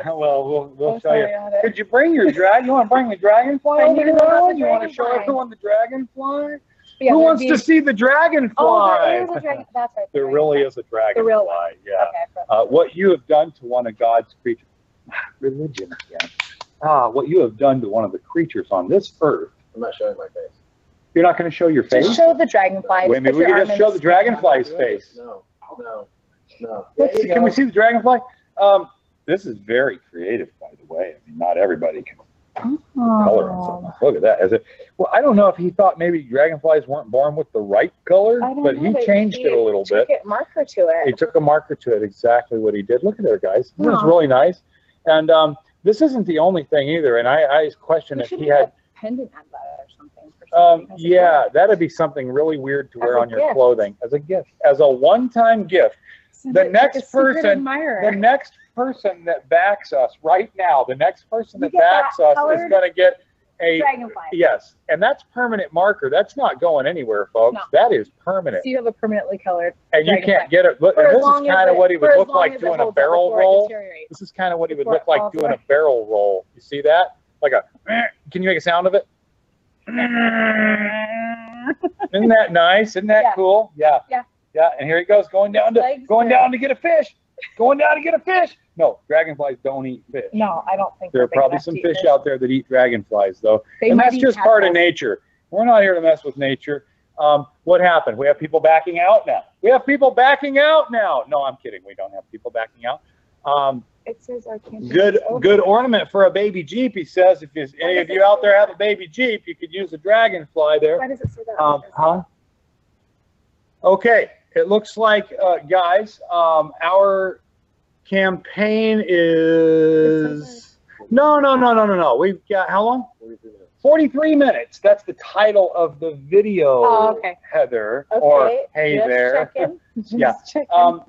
[SPEAKER 1] well, we'll show you. Could you bring your dragon? You want to bring the dragonfly over here, Alan? You want to show everyone the dragonfly? Yeah, who wants to see the dragonfly?
[SPEAKER 2] Oh, there is a dragon. That's right.
[SPEAKER 1] There really is a dragonfly.
[SPEAKER 2] The real one.
[SPEAKER 1] Yeah. Okay, what you have done to one of God's creatures, religion again. What you have done to one of the creatures on this earth.
[SPEAKER 3] I'm not showing my face.
[SPEAKER 1] You're not going to show your face?
[SPEAKER 2] Just show the dragonfly.
[SPEAKER 1] Wait, maybe we can just show the dragonfly's face.
[SPEAKER 3] No.
[SPEAKER 1] Can we see the dragonfly? This is very creative, by the way. I mean, not everybody can color on something. Look at that. Well, I don't know if he thought maybe dragonflies weren't born with the right color, but he changed it a little bit.
[SPEAKER 2] He took a marker to it.
[SPEAKER 1] He took a marker to it, exactly what he did. Look at there, guys. This is really nice. And this isn't the only thing either. And I question if he had
[SPEAKER 2] pendant at that or something.
[SPEAKER 1] Yeah, that'd be something really weird to wear on your clothing as a gift, as a one-time gift. The next person that backs us right now, the next person that backs us is going to get
[SPEAKER 2] Dragonfly.
[SPEAKER 1] Yes, and that's permanent marker. That's not going anywhere, folks.
[SPEAKER 2] No.
[SPEAKER 1] That is permanent.
[SPEAKER 2] So you have a permanently colored
[SPEAKER 1] And you can't get it. Look, and this is kind of what he would look like doing a barrel roll. This is kind of what he would look like doing a barrel roll. You see that? Like a, can you make a sound of it? Isn't that nice? Isn't that cool? Yeah.
[SPEAKER 2] Yeah.
[SPEAKER 1] Yeah, and here he goes, going down to get a fish. Going down to get a fish. No, dragonflies don't eat fish.
[SPEAKER 2] No, I don't think
[SPEAKER 1] there are probably some fish out there that eat dragonflies, though.
[SPEAKER 2] They
[SPEAKER 1] and that's just part of nature. We're not here to mess with nature. What happened? We have people backing out now. We have people backing out now. No, I'm kidding. We don't have people backing out.
[SPEAKER 2] It says our campaign
[SPEAKER 1] good ornament for a baby Jeep, he says. If any of you out there have a baby Jeep, you could use a dragonfly there.
[SPEAKER 2] Why does it say that?
[SPEAKER 1] Okay, it looks like, guys, our campaign is... No. We've got, how long? 43 minutes. 43 minutes. That's the title of the video, Heather.
[SPEAKER 2] Okay.
[SPEAKER 1] Or hey
[SPEAKER 2] just
[SPEAKER 1] there.
[SPEAKER 2] Checking.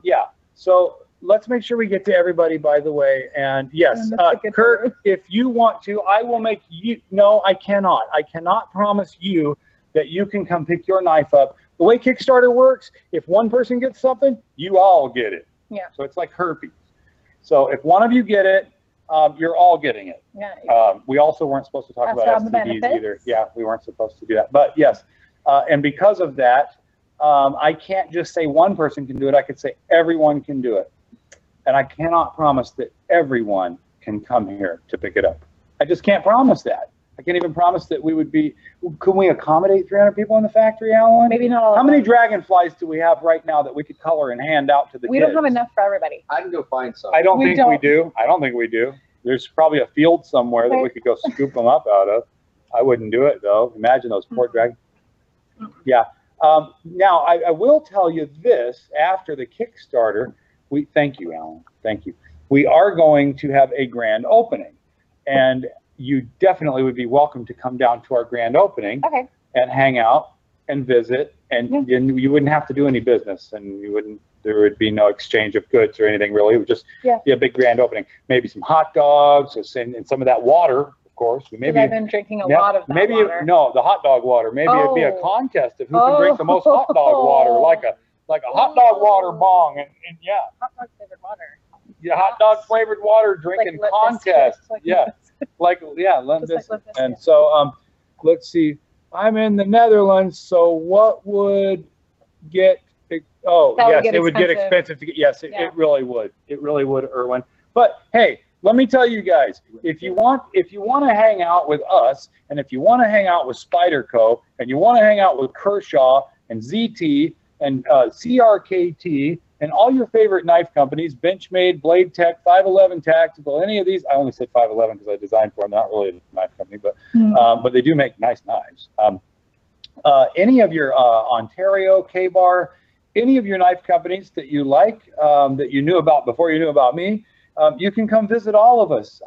[SPEAKER 1] Yeah. So let's make sure we get to everybody, by the way. And yes, Kurt, if you want to, I will make you... No, I cannot. I cannot promise you that you can come pick your knife up. The way Kickstarter works, if one person gets something, you all get it.
[SPEAKER 2] Yeah.
[SPEAKER 1] So it's like herpes. So if one of you get it, you're all getting it.
[SPEAKER 2] Yeah.
[SPEAKER 1] We also weren't supposed to talk about STDs either. Yeah, we weren't supposed to do that. But yes, and because of that, I can't just say one person can do it. I could say everyone can do it. And I cannot promise that everyone can come here to pick it up. I just can't promise that. I can't even promise that we would be... Could we accommodate 300 people in the factory, Alan?
[SPEAKER 2] Maybe not all.
[SPEAKER 1] How many dragonflies do we have right now that we could color and hand out to the kids?
[SPEAKER 2] We don't have enough for everybody.
[SPEAKER 3] I can go find some.
[SPEAKER 1] I don't think we do. I don't think we do. There's probably a field somewhere that we could go scoop them up out of. I wouldn't do it, though. Imagine those poor dragons. Yeah. Now, I will tell you this. After the Kickstarter, thank you, Alan. Thank you. We are going to have a grand opening. And you definitely would be welcome to come down to our grand opening and hang out and visit, and you wouldn't have to do any business, and there would be no exchange of goods or anything really. It would just be a big grand opening. Maybe some hot dogs and some of that water, of course.
[SPEAKER 2] Maybe I've been drinking a lot of that water.
[SPEAKER 1] No, the hot dog water. Maybe it'd be a contest of who can drink the most hot dog water, like a hot dog water bong, and
[SPEAKER 2] hot dog flavored water.
[SPEAKER 1] Yeah, hot dog flavored water drinking contest. And so let's see. I'm in the Netherlands, so what would get... Oh, yes, it would get expensive to get... Yes, it really would. It really would, Erwin. But hey, let me tell you guys, if you want to hang out with us, and if you want to hang out with Spyderco, and you want to hang out with Kershaw and ZT and CRKT and all your favorite knife companies, Benchmade, Blade Tech, 511 Tactical, any of these. I only said 511 because I designed for them. They're not really a knife company, but they do make nice knives. Any of your Ontario, K-Bar, any of your knife companies that you like, that you knew about before you knew about me, you can come visit all of us.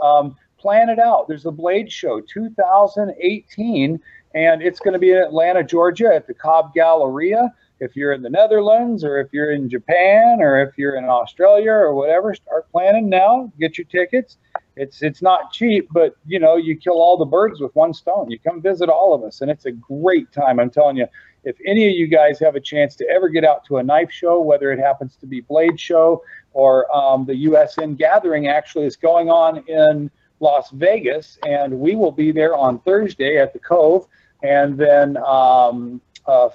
[SPEAKER 1] Plan it out. There's a Blade Show 2018, and it's going to be in Atlanta, Georgia at the Cobb Galleria. If you're in the Netherlands, or if you're in Japan, or if you're in Australia or whatever, start planning now. Get your tickets. It's not cheap, but you kill all the birds with one stone. You come visit all of us, and it's a great time. I'm telling you, if any of you guys have a chance to ever get out to a knife show, whether it happens to be Blade Show or the USN Gathering, actually is going on in Las Vegas, and we will be there on Thursday at the Cove, and then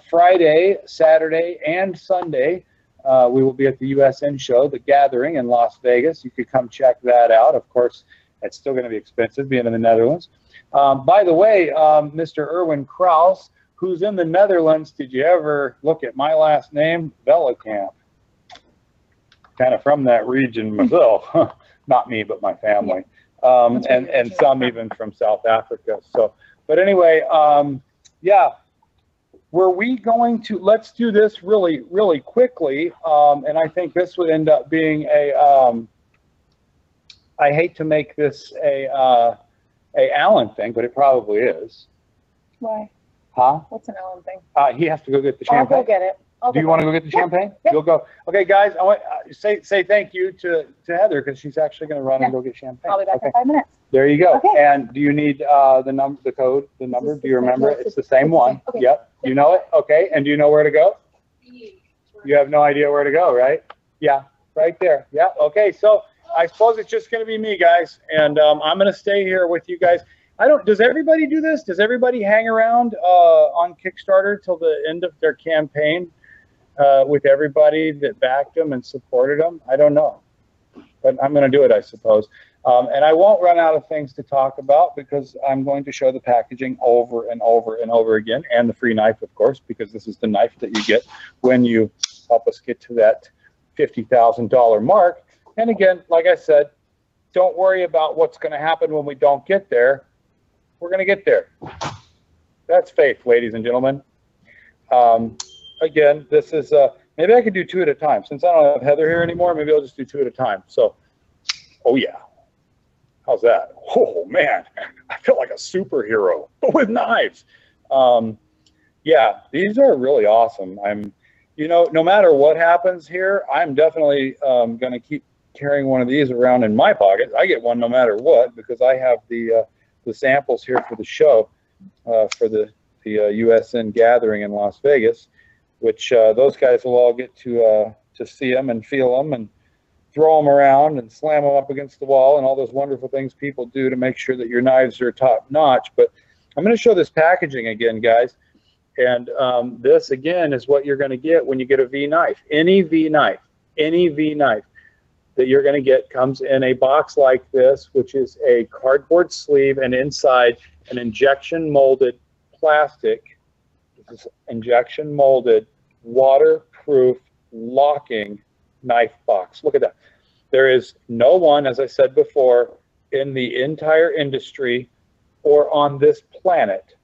[SPEAKER 1] Friday, Saturday, and Sunday, we will be at the USN show, the Gathering in Las Vegas. You could come check that out. Of course, it's still going to be expensive being in the Netherlands. By the way, Mr. Erwin Kraus, who's in the Netherlands, did you ever look at my last name? Vellekamp. Kind of from that region myself. Not me, but my family. And some even from South Africa. So, but anyway, yeah. Were we going to, let's do this really, really quickly, and I think this would end up being a, I hate to make this a Alan thing, but it probably is.
[SPEAKER 2] Why?
[SPEAKER 1] Huh?
[SPEAKER 2] What's an Alan thing?
[SPEAKER 1] He has to go get the champagne.
[SPEAKER 2] I'll go get it.
[SPEAKER 1] Do you want to go get the champagne?
[SPEAKER 2] Yeah.
[SPEAKER 1] You'll go. Okay, guys, I want say thank you to Heather because she's actually going to run and go get champagne.
[SPEAKER 2] I'll be back in 5 minutes.
[SPEAKER 1] There you go.
[SPEAKER 2] Okay.
[SPEAKER 1] And do you need the number, the code, the number? Do you remember it? It's the same one.
[SPEAKER 2] Okay.
[SPEAKER 1] Yep. You know it? Okay. And do you know where to go? You have no idea where to go, right? Yeah, right there. Yeah. Okay. So I suppose it's just going to be me, guys, and I'm going to stay here with you guys. Does everybody do this? Does everybody hang around on Kickstarter till the end of their campaign with everybody that backed them and supported them? I don't know, but I'm going to do it, I suppose. And I won't run out of things to talk about because I'm going to show the packaging over and over and over again, and the free knife, of course, because this is the knife that you get when you help us get to that $50,000 mark. And again, like I said, don't worry about what's going to happen when we don't get there. We're going to get there. That's faith, ladies and gentlemen. Again, this is, maybe I could do 2 at a time. Since I don't have Heather here anymore, maybe I'll just do 2 at a time. So, oh yeah. How's that? Oh man, I feel like a superhero, but with knives. Yeah, these are really awesome. No matter what happens here, I'm definitely going to keep carrying one of these around in my pocket. I get one no matter what because I have the samples here for the show, for the USN gathering in Las Vegas, which those guys will all get to see them and feel them and throw them around and slam them up against the wall and all those wonderful things people do to make sure that your knives are top notch. But I'm going to show this packaging again, guys. And this, again, is what you're going to get when you get a V knife. Any V knife that you're going to get comes in a box like this, which is a cardboard sleeve and inside an injection molded plastic. This is injection molded, waterproof, locking knife box. Look at that. There is no one, as I said before, in the entire industry or on this planet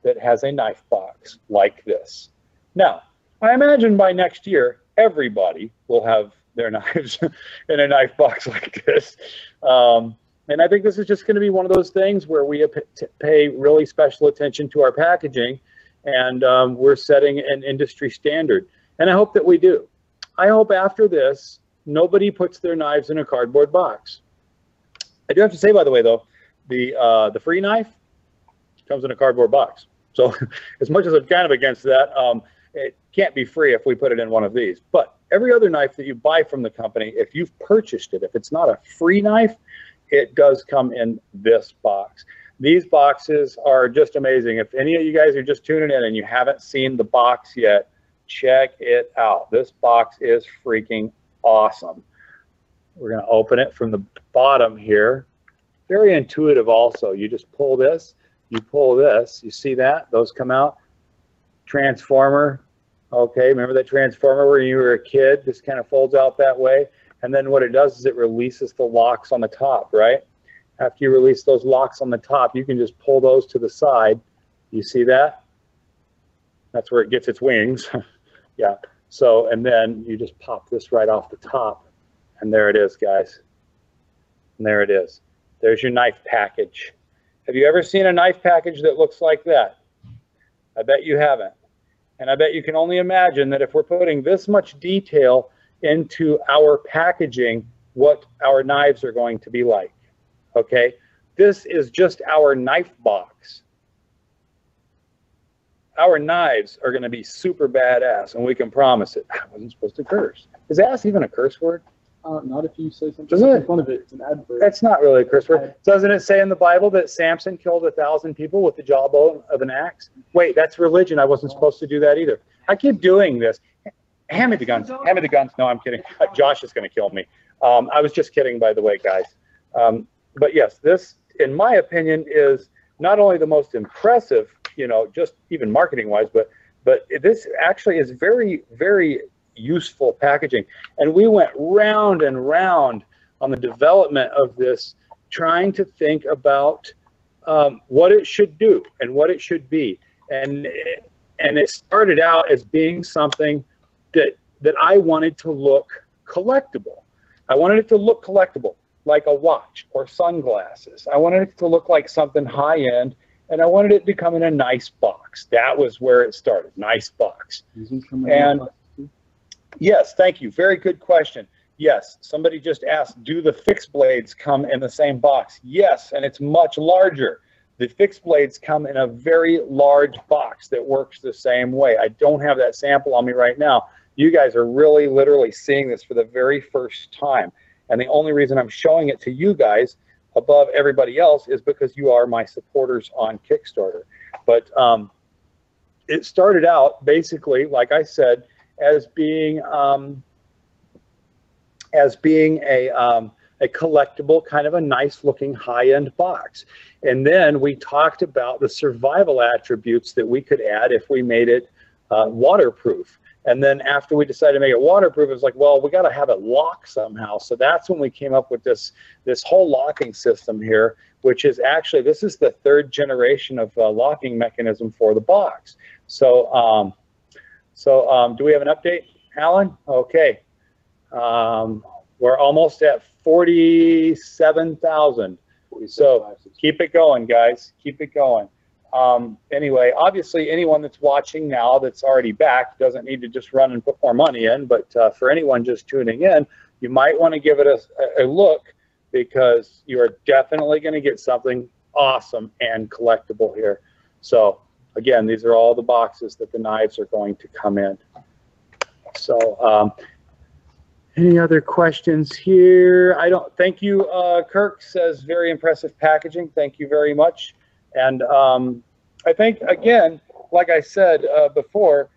[SPEAKER 1] that has a knife box like this. Now, I imagine by next year, everybody will have their knives in a knife box like this. And I think this is just going to be one of those things where we pay really special attention to our packaging, and we're setting an industry standard. And I hope that we do. I hope after this, nobody puts their knives in a cardboard box. I do have to say, by the way, though, the free knife comes in a cardboard box. So as much as I'm kind of against that, it can't be free if we put it in one of these. But every other knife that you buy from the company, if you've purchased it, if it's not a free knife, it does come in this box. These boxes are just amazing. If any of you guys are just tuning in and you haven't seen the box yet, check it out. This box is freaking awesome. We're going to open it from the bottom here. Very intuitive also. You just pull this, you pull this, you see that? Those come out. Transformer. Okay, remember that transformer when you were a kid? This kind of folds out that way. And then what it does is it releases the locks on the top, right? After you release those locks on the top, you can just pull those to the side. You see that? That's where it gets its wings. Yeah. So, and then you just pop this right off the top. And there it is, guys. And there it is. There's your knife package. Have you ever seen a knife package that looks like that? I bet you haven't. And I bet you can only imagine that if we're putting this much detail into our packaging, what our knives are going to be like. Okay? This is just our knife box. Our knives are going to be super badass, and we can promise it. I wasn't supposed to curse. Is ass even a curse word?
[SPEAKER 4] Not if you say something in front of it. It's an adverb.
[SPEAKER 1] That's not really a curse word. Doesn't it say in the Bible that Samson killed 1,000 people with the jawbone of an axe? Wait, that's religion. I wasn't supposed to do that either. I keep doing this. Hand me the guns. Hand me the guns. No, I'm kidding. Josh is going to kill me. I was just kidding, by the way, guys. But yes, this, in my opinion, is not only the most impressive, you know, just even marketing-wise, but this actually is very, very useful packaging. And we went round and round on the development of this, trying to think about what it should do and what it should be. And it started out as being something that I wanted to look collectible. I wanted it to look collectible, like a watch or sunglasses. I wanted it to look like something high-end and I wanted it to come in a nice box. That was where it started, nice box. And yes, thank you. Very good question. Yes, somebody just asked, do the fixed blades come in the same box? Yes, and it's much larger. The fixed blades come in a very large box that works the same way. I don't have that sample on me right now. You guys are really literally seeing this for the very first time. And the only reason I'm showing it to you guys above everybody else is because you are my supporters on Kickstarter. But it started out basically, like I said, as being a collectible, kind of a nice looking high-end box. And then we talked about the survival attributes that we could add if we made it waterproof. And then after we decided to make it waterproof, it was like, well, we got to have it lock somehow. So that's when we came up with this whole locking system here, which is actually, this is the third generation of locking mechanism for the box. So, do we have an update, Alan? Okay. We're almost at 47,000. So keep it going, guys. Keep it going. Anyway, obviously, anyone that's watching now that's already back doesn't need to just run and put more money in. But for anyone just tuning in, you might want to give it a look, because you are definitely going to get something awesome and collectible here. So again, these are all the boxes that the knives are going to come in. So any other questions here? I don't. Thank you. Kirk says very impressive packaging. Thank you very much. And I think, again, like I said before,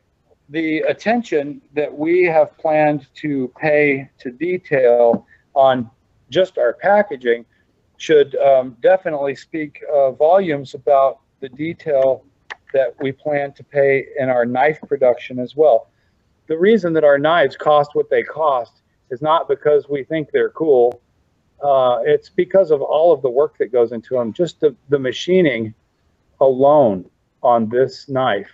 [SPEAKER 1] the attention that we have planned to pay to detail on just our packaging should definitely speak volumes about the detail that we plan to pay in our knife production as well. The reason that our knives cost what they cost is not because we think they're cool. It's because of all of the work that goes into them. Just the machining alone on this knife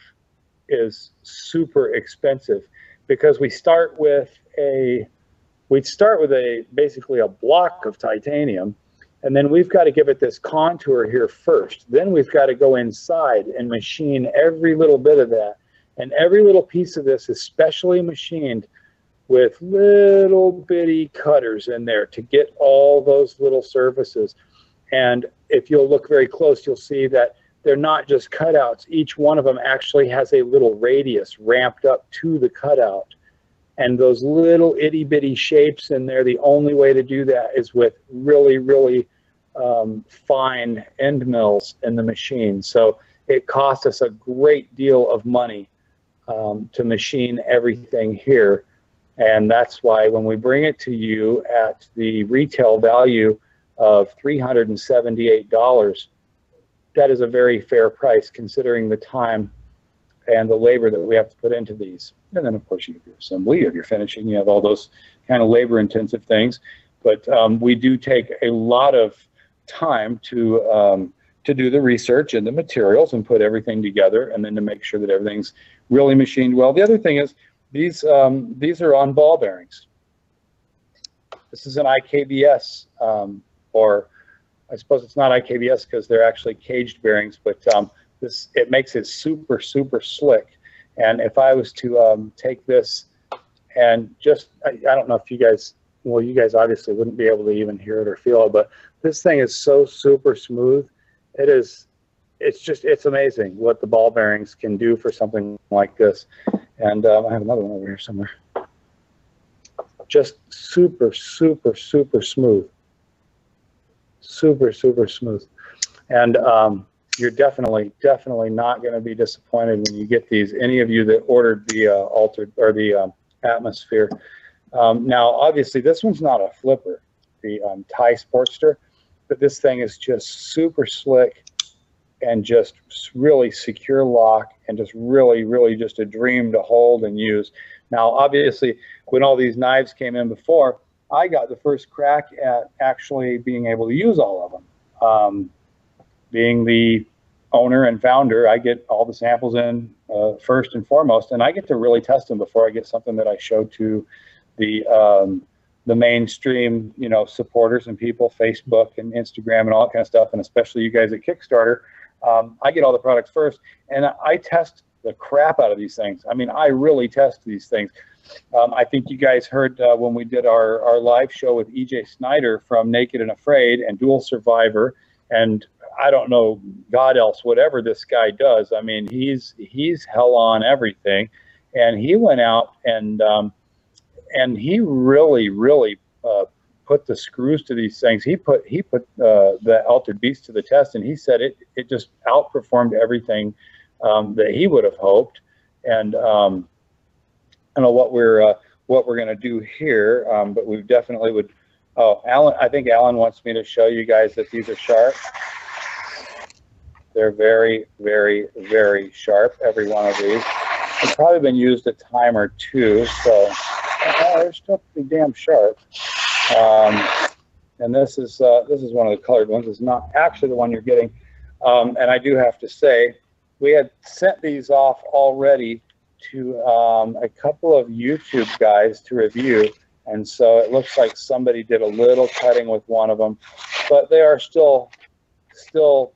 [SPEAKER 1] is super expensive, because we start with basically a block of titanium, and then we've got to give it this contour here first. Then we've got to go inside and machine every little bit of that, and every little piece of this is specially machined with little bitty cutters in there to get all those little surfaces. And if you'll look very close, you'll see that they're not just cutouts. Each one of them actually has a little radius ramped up to the cutout. And those little itty bitty shapes in there, the only way to do that is with really, really fine end mills in the machine. So it costs us a great deal of money to machine everything here. And that's why when we bring it to you at the retail value of $378, that is a very fair price, considering the time and the labor that we have to put into these. And then, of course, you have your assembly, you have your finishing, you have all those kind of labor-intensive things. But we do take a lot of time to do the research and the materials and put everything together, and then to make sure that everything's really machined well. The other thing is, these are on ball bearings. This is an IKBS, or I suppose it's not IKBS because they're actually caged bearings, but it makes it super, super slick. And if I was to take this and just, I don't know if you guys, well, you guys obviously wouldn't be able to even hear it or feel it, but this thing is so super smooth. It's amazing what the ball bearings can do for something like this. And I have another one over here somewhere. Just super, super, super smooth. Super, super smooth. And you're definitely not going to be disappointed when you get these. Any of you that ordered the altered or the Atmosphere. Now, obviously, this one's not a flipper, the Thai Sportster, but this thing is just super slick and just really secure lock and just really, really just a dream to hold and use. Now, obviously, when all these knives came in before, I got the first crack at actually being able to use all of them. Being the owner and founder, I get all the samples in first and foremost, and I get to really test them before I get something that I show to the mainstream, supporters and people, Facebook and Instagram and all that kind of stuff, and especially you guys at Kickstarter. I get all the products first, and I test the crap out of these things. I mean, I really test these things. I think you guys heard when we did our live show with EJ Snyder from Naked and Afraid and Dual Survivor, and I don't know God else, whatever this guy does. I mean, he's hell on everything, and he went out and he really put the screws to these things. He put the Altered Beast to the test, and he said it just outperformed everything that he would have hoped. And I don't know what we're going to do here, but we definitely would. Oh, Alan, I think Alan wants me to show you guys that these are sharp. They're very, very, very sharp, every one of these. They've probably been used a time or two, so they're still pretty damn sharp. And this is one of the colored ones. It's not actually the one you're getting. And I do have to say, we had sent these off already to a couple of YouTube guys to review. And so it looks like somebody did a little cutting with one of them, but they are still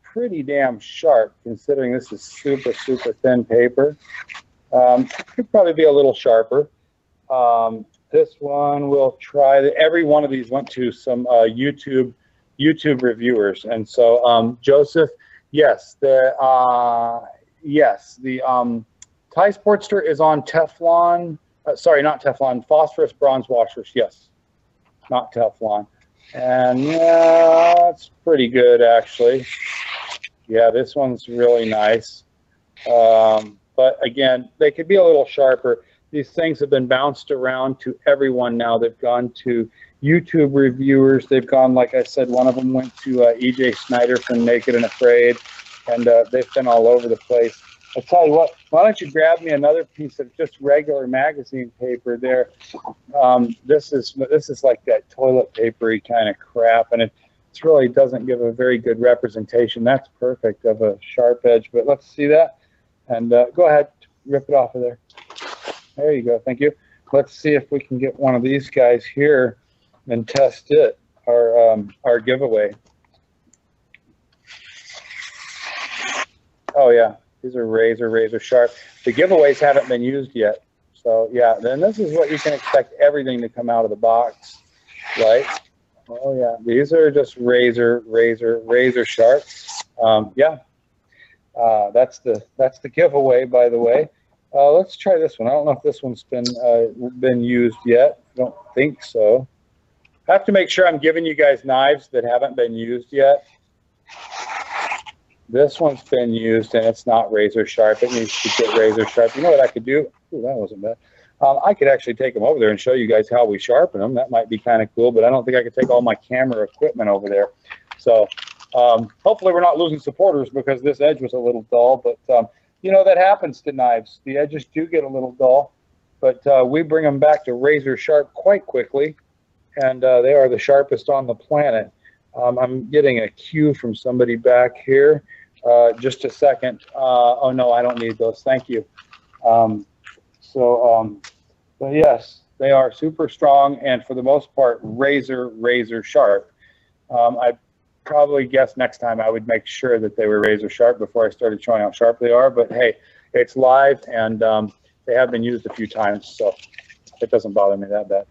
[SPEAKER 1] pretty damn sharp, considering this is super thin paper. Could probably be a little sharper. This one we'll try. Every one of these went to some YouTube reviewers, and so Joseph, yes, the Thai Sportster is on Teflon. Sorry, not Teflon. Phosphorus bronze washers. Yes, not Teflon. And yeah, it's pretty good actually. Yeah, this one's really nice. But again, they could be a little sharper. These things have been bounced around to everyone now. They've gone to YouTube reviewers. They've gone, like I said, one of them went to EJ Snyder from Naked and Afraid, and they've been all over the place. I'll tell you what, why don't you grab me another piece of just regular magazine paper there. This is like that toilet papery kind of crap, and it really doesn't give a very good representation. That's perfect of a sharp edge, but let's see that. And go ahead, rip it off of there. There you go, thank you. Let's see if we can get one of these guys here and test it, our giveaway. Oh yeah. These are razor sharp. The giveaways haven't been used yet. So yeah, then this is what you can expect everything to come out of the box, right? Oh yeah, these are just razor sharp. Yeah, that's the giveaway, by the way. Let's try this one. I don't know if this one's been used yet. I don't think so. I have to make sure I'm giving you guys knives that haven't been used yet. This one's been used and it's not razor sharp. It needs to get razor sharp. You know what I could do? Ooh, that wasn't bad. I could actually take them over there and show you guys how we sharpen them. That might be kind of cool, but I don't think I could take all my camera equipment over there. So hopefully we're not losing supporters because this edge was a little dull, but you know, that happens to knives. The edges do get a little dull, but we bring them back to razor sharp quite quickly, and they are the sharpest on the planet. I'm getting a cue from somebody back here. Just a second. Oh no, I don't need those. Thank you. But yes, they are super strong and for the most part razor sharp. I probably guess next time I would make sure that they were razor sharp before I started showing how sharp they are. But hey, it's live and they have been used a few times, so it doesn't bother me that bad.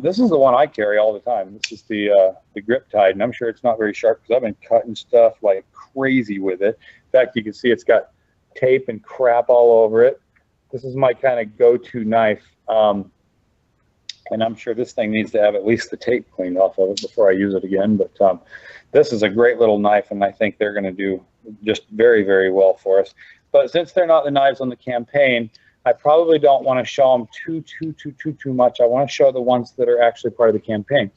[SPEAKER 1] This is the one I carry all the time. This is the grip tide, and I'm sure it's not very sharp because I've been cutting stuff like crazy with it. In fact, you can see it's got tape and crap all over it. This is my kind of go-to knife, and I'm sure this thing needs to have at least the tape cleaned off of it before I use it again. But this is a great little knife, and I think they're going to do just very well for us. But since they're not the knives on the campaign, I probably don't want to show them too much. I want to show the ones that are actually part of the campaign.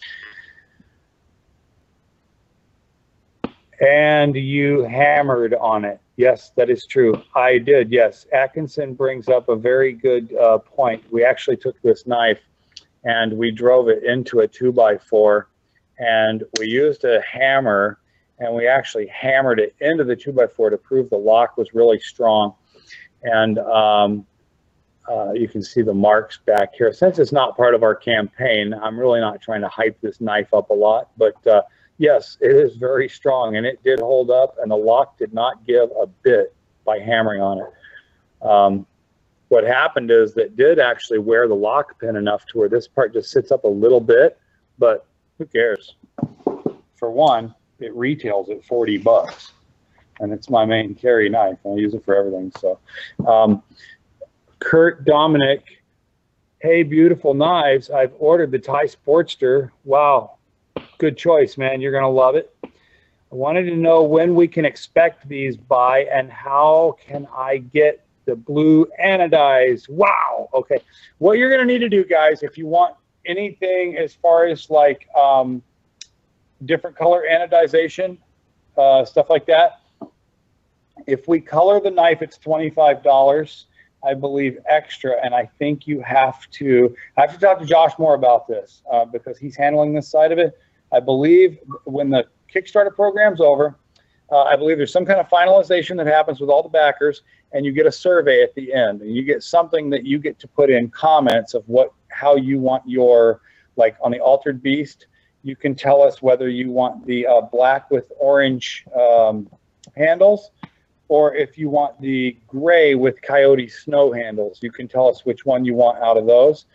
[SPEAKER 1] And you hammered on it. Yes, that is true. I did, yes. Atkinson brings up a very good point. We actually took this knife and we drove it into a 2x4 and we used a hammer and we actually hammered it into the 2x4 to prove the lock was really strong. And you can see the marks back here. Since it's not part of our campaign, I'm really not trying to hype this knife up a lot, but Yes, it is very strong, and it did hold up, and the lock did not give a bit by hammering on it. What happened is that did actually wear the lock pin enough to where this part just sits up a little bit, but who cares? For one, it retails at 40 bucks, and it's my main carry knife. I use it for everything. So, Kurt Dominic, hey, beautiful knives. I've ordered the Thai Sportster. Wow, good choice, man. You're gonna love it. I wanted to know when we can expect these by, and how can I get the blue anodized. Wow. Okay. What you're going to need to do, guys, if you want anything as far as like different color anodization, stuff like that, if we color the knife, it's $25, I believe, extra. And I think I have to talk to Josh more about this because he's handling this side of it. I believe when the Kickstarter program's over, I believe there's some kind of finalization that happens with all the backers, and you get a survey at the end, and you get something that you get to put in comments of how you want your, like on the Altered Beast, you can tell us whether you want the black with orange handles, or if you want the gray with coyote snow handles. You can tell us which one you want out of those,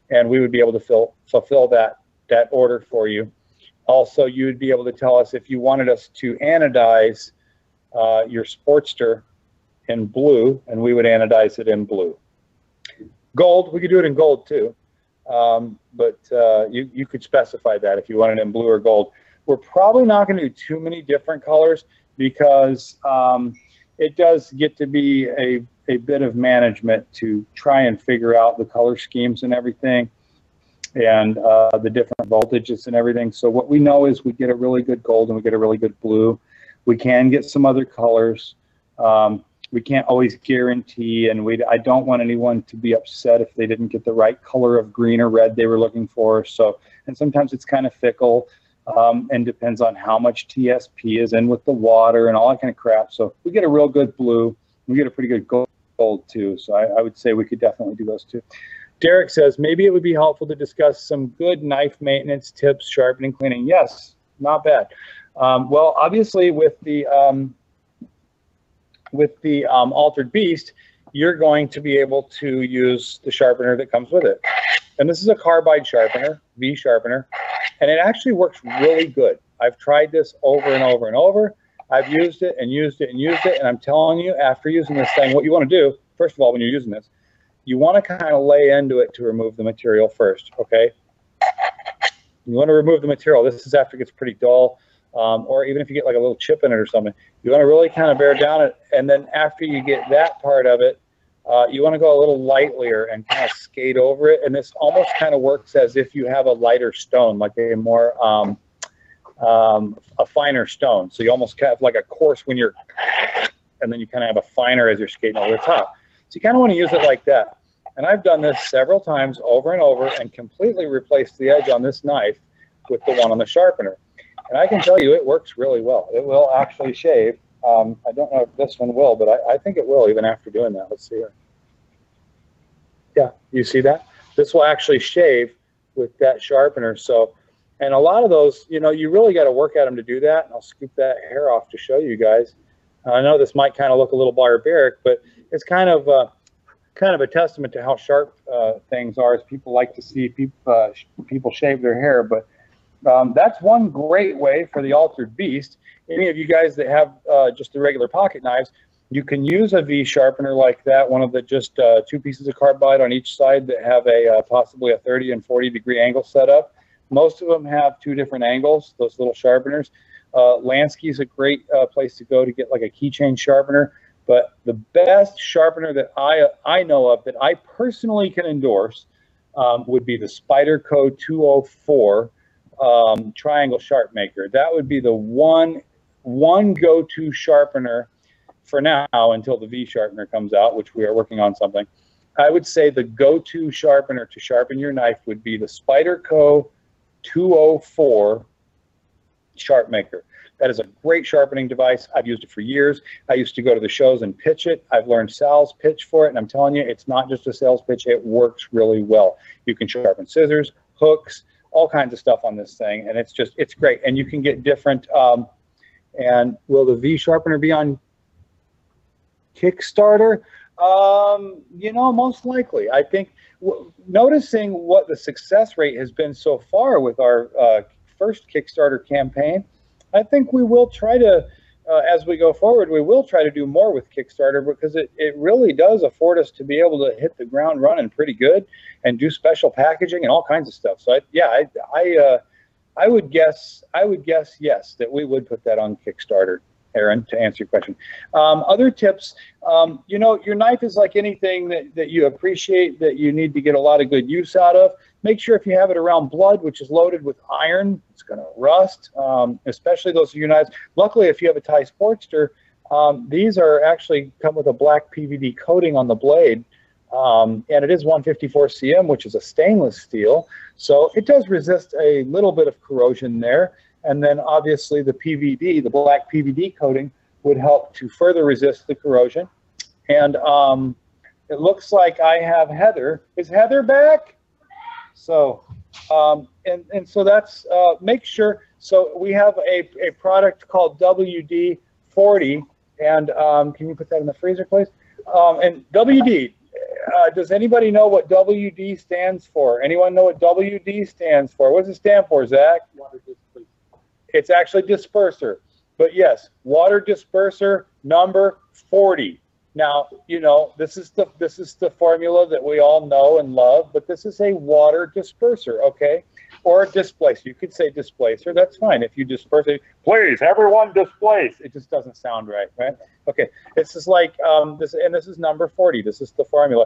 [SPEAKER 1] and we would be able to fulfill that order for you. Also, you would be able to tell us if you wanted us to anodize your Sportster in blue, and we would anodize it in blue. Gold, we could do it in gold too, but you could specify that if you want it in blue or gold. We're probably not going to do too many different colors because it does get to be a bit of management to try and figure out the color schemes and everything, and the different voltages and everything. So what we know is we get a really good gold and we get a really good blue. We can get some other colors. We can't always guarantee, and I don't want anyone to be upset if they didn't get the right color of green or red they were looking for. So, and sometimes it's kind of fickle and depends on how much TSP is in with the water and all that kind of crap. So we get a real good blue. We get a pretty good gold too. So I would say we could definitely do those two. Derek says, maybe it would be helpful to discuss some good knife maintenance tips, sharpening, cleaning. Yes, not bad. Well, obviously with the Altered Beast, you're going to be able to use the sharpener that comes with it. And this is a carbide sharpener, V sharpener, and it actually works really good. I've tried this over and over and over. I've used it and used it and used it, and I'm telling you, after using this thing, what you want to do, first of all, when you're using this, you want to kind of lay into it to remove the material first, okay? You want to remove the material. This is after it gets pretty dull, or even if you get like a little chip in it or something. You want to really kind of bear down it, and then after you get that part of it, you want to go a little lightlier and kind of skate over it. And this almost kind of works as if you have a lighter stone, like a more, a finer stone. So you almost kind of like a coarse when you're, and then you kind of have a finer as you're skating over the top. So you kind of want to use it like that. And I've done this several times over and over and completely replaced the edge on this knife with the one on the sharpener. And I can tell you it works really well. It will actually shave. I don't know if this one will, but I think it will even after doing that. Let's see here. Yeah, you see that? This will actually shave with that sharpener. So, and a lot of those, you know, you really got to work at them to do that. And I'll scoop that hair off to show you guys. I know this might kind of look a little barbaric, but it's kind of a testament to how sharp things are, as people like to see people shave their hair. But that's one great way for the Altered Beast. Any of you guys that have just the regular pocket knives, you can use a V sharpener like that, one of the just two pieces of carbide on each side that have a possibly a 30 and 40 degree angle set up. Most of them have two different angles, those little sharpeners. Lansky is a great place to go to get like a keychain sharpener. But the best sharpener that I know of that I personally can endorse would be the Spyderco 204 triangle sharp maker. That would be the one go-to sharpener for now until the V sharpener comes out, which we are working on something. I would say the go-to sharpener to sharpen your knife would be the Spyderco 204 sharp maker. That is a great sharpening device. I've used it for years. I used to go to the shows and pitch it. I've learned Sal's pitch for it, and I'm telling you, it's not just a sales pitch. It works really well. You can sharpen scissors, hooks, all kinds of stuff on this thing, and it's great. And you can get different. And will the V sharpener be on Kickstarter? You know, most likely. I think noticing what the success rate has been so far with our first Kickstarter campaign, I think we will try to, as we go forward, we will try to do more with Kickstarter, because it really does afford us to be able to hit the ground running pretty good and do special packaging and all kinds of stuff. So I would guess yes, that we would put that on Kickstarter, Aaron, to answer your question. Other tips, you know, your knife is like anything that you appreciate, that you need to get a lot of good use out of. Make sure if you have it around blood, which is loaded with iron, it's going to rust, especially those of your knives. Luckily, if you have a Thai Sportster, these are actually come with a black PVD coating on the blade. And it is 154 cm, which is a stainless steel. So it does resist a little bit of corrosion there. And then obviously the PVD, the black PVD coating, would help to further resist the corrosion. And it looks like I have Heather. Is Heather back? So, and so that's, make sure. So we have a product called WD-40. And can you put that in the freezer, please? And WD, does anybody know what WD stands for? Anyone know what WD stands for? What does it stand for, Zach?
[SPEAKER 4] Water disperser.
[SPEAKER 1] It's actually disperser. But yes, water disperser number 40. Now, you know, this is the formula that we all know and love, but this is a water disperser, okay? Or a displacer. You could say displacer. That's fine. If you disperse it, please, everyone displace. It just doesn't sound right, right? Okay. This is like, this is number 40. This is the formula.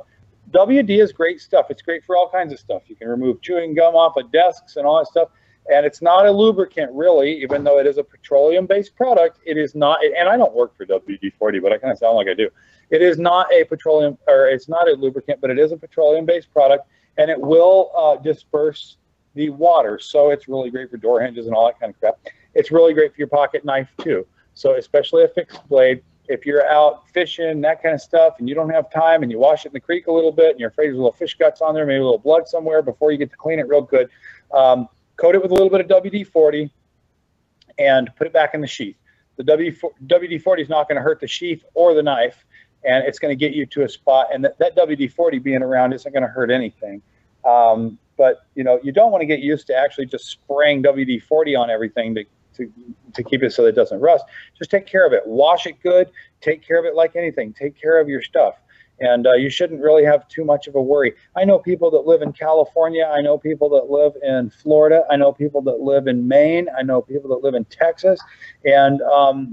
[SPEAKER 1] WD is great stuff. It's great for all kinds of stuff. You can remove chewing gum off of desks and all that stuff. And it's not a lubricant, really, even though it is a petroleum-based product. It is not, and I don't work for WD-40, but I kind of sound like I do. It is not a petroleum, or it's not a lubricant, but it is a petroleum-based product, and it will disperse the water. So it's really great for door hinges and all that kind of crap. It's really great for your pocket knife, too. So especially a fixed blade. If you're out fishing, that kind of stuff, and you don't have time, and you wash it in the creek a little bit, and you're afraid there's a little fish guts on there, maybe a little blood somewhere before you get to clean it real good, coat it with a little bit of WD-40 and put it back in the sheath. The WD-40 is not going to hurt the sheath or the knife, and it's going to get you to a spot, and that WD-40 being around isn't going to hurt anything. But, you know, you don't want to get used to actually just spraying WD-40 on everything to keep it so that it doesn't rust. Just take care of it. Wash it good. Take care of it like anything. Take care of your stuff. And you shouldn't really have too much of a worry. I know people that live in California. I know people that live in Florida. I know people that live in Maine. I know people that live in Texas, and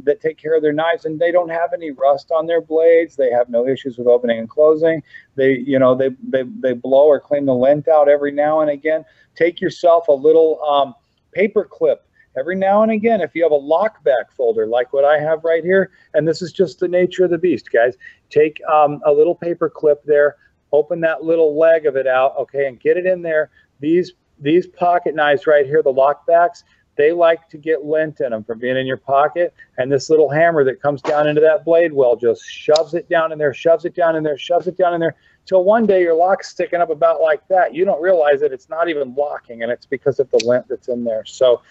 [SPEAKER 1] that take care of their knives, and they don't have any rust on their blades. They have no issues with opening and closing. They, you know, they blow or clean the lint out every now and again. Take yourself a little paper clip every now and again. If you have a lockback folder like what I have right here, and this is just the nature of the beast, guys, take a little paper clip there, open that little leg of it out, okay, and get it in there. These pocket knives right here, the lockbacks, they like to get lint in them from being in your pocket, and this little hammer that comes down into that blade well just shoves it down in there, shoves it down in there, shoves it down in there, till one day your lock's sticking up about like that. You don't realize that it's not even locking, and it's because of the lint that's in there. So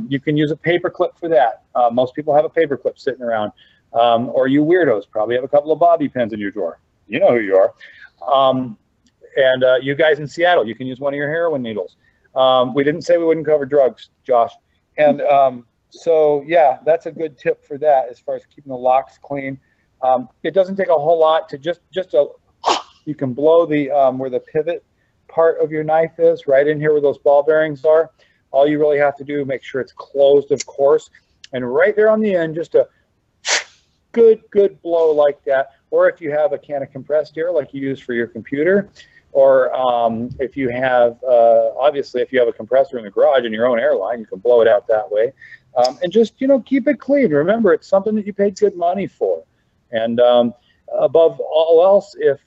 [SPEAKER 1] you can use a paper clip for that. Most people have a paper clip sitting around. Or you weirdos probably have a couple of bobby pins in your drawer. You know who you are. And you guys in Seattle, you can use one of your heroin needles. We didn't say we wouldn't cover drugs, Josh. And so, yeah, that's a good tip for that as far as keeping the locks clean. It doesn't take a whole lot to you can blow the where the pivot part of your knife is, right in here where those ball bearings are. All you really have to do, make sure it's closed, of course. And right there on the end, just a good blow like that. Or if you have a can of compressed air like you use for your computer, or if you have, obviously, if you have a compressor in the garage in your own airline, you can blow it out that way. And just, you know, keep it clean. Remember, it's something that you paid good money for. And above all else, if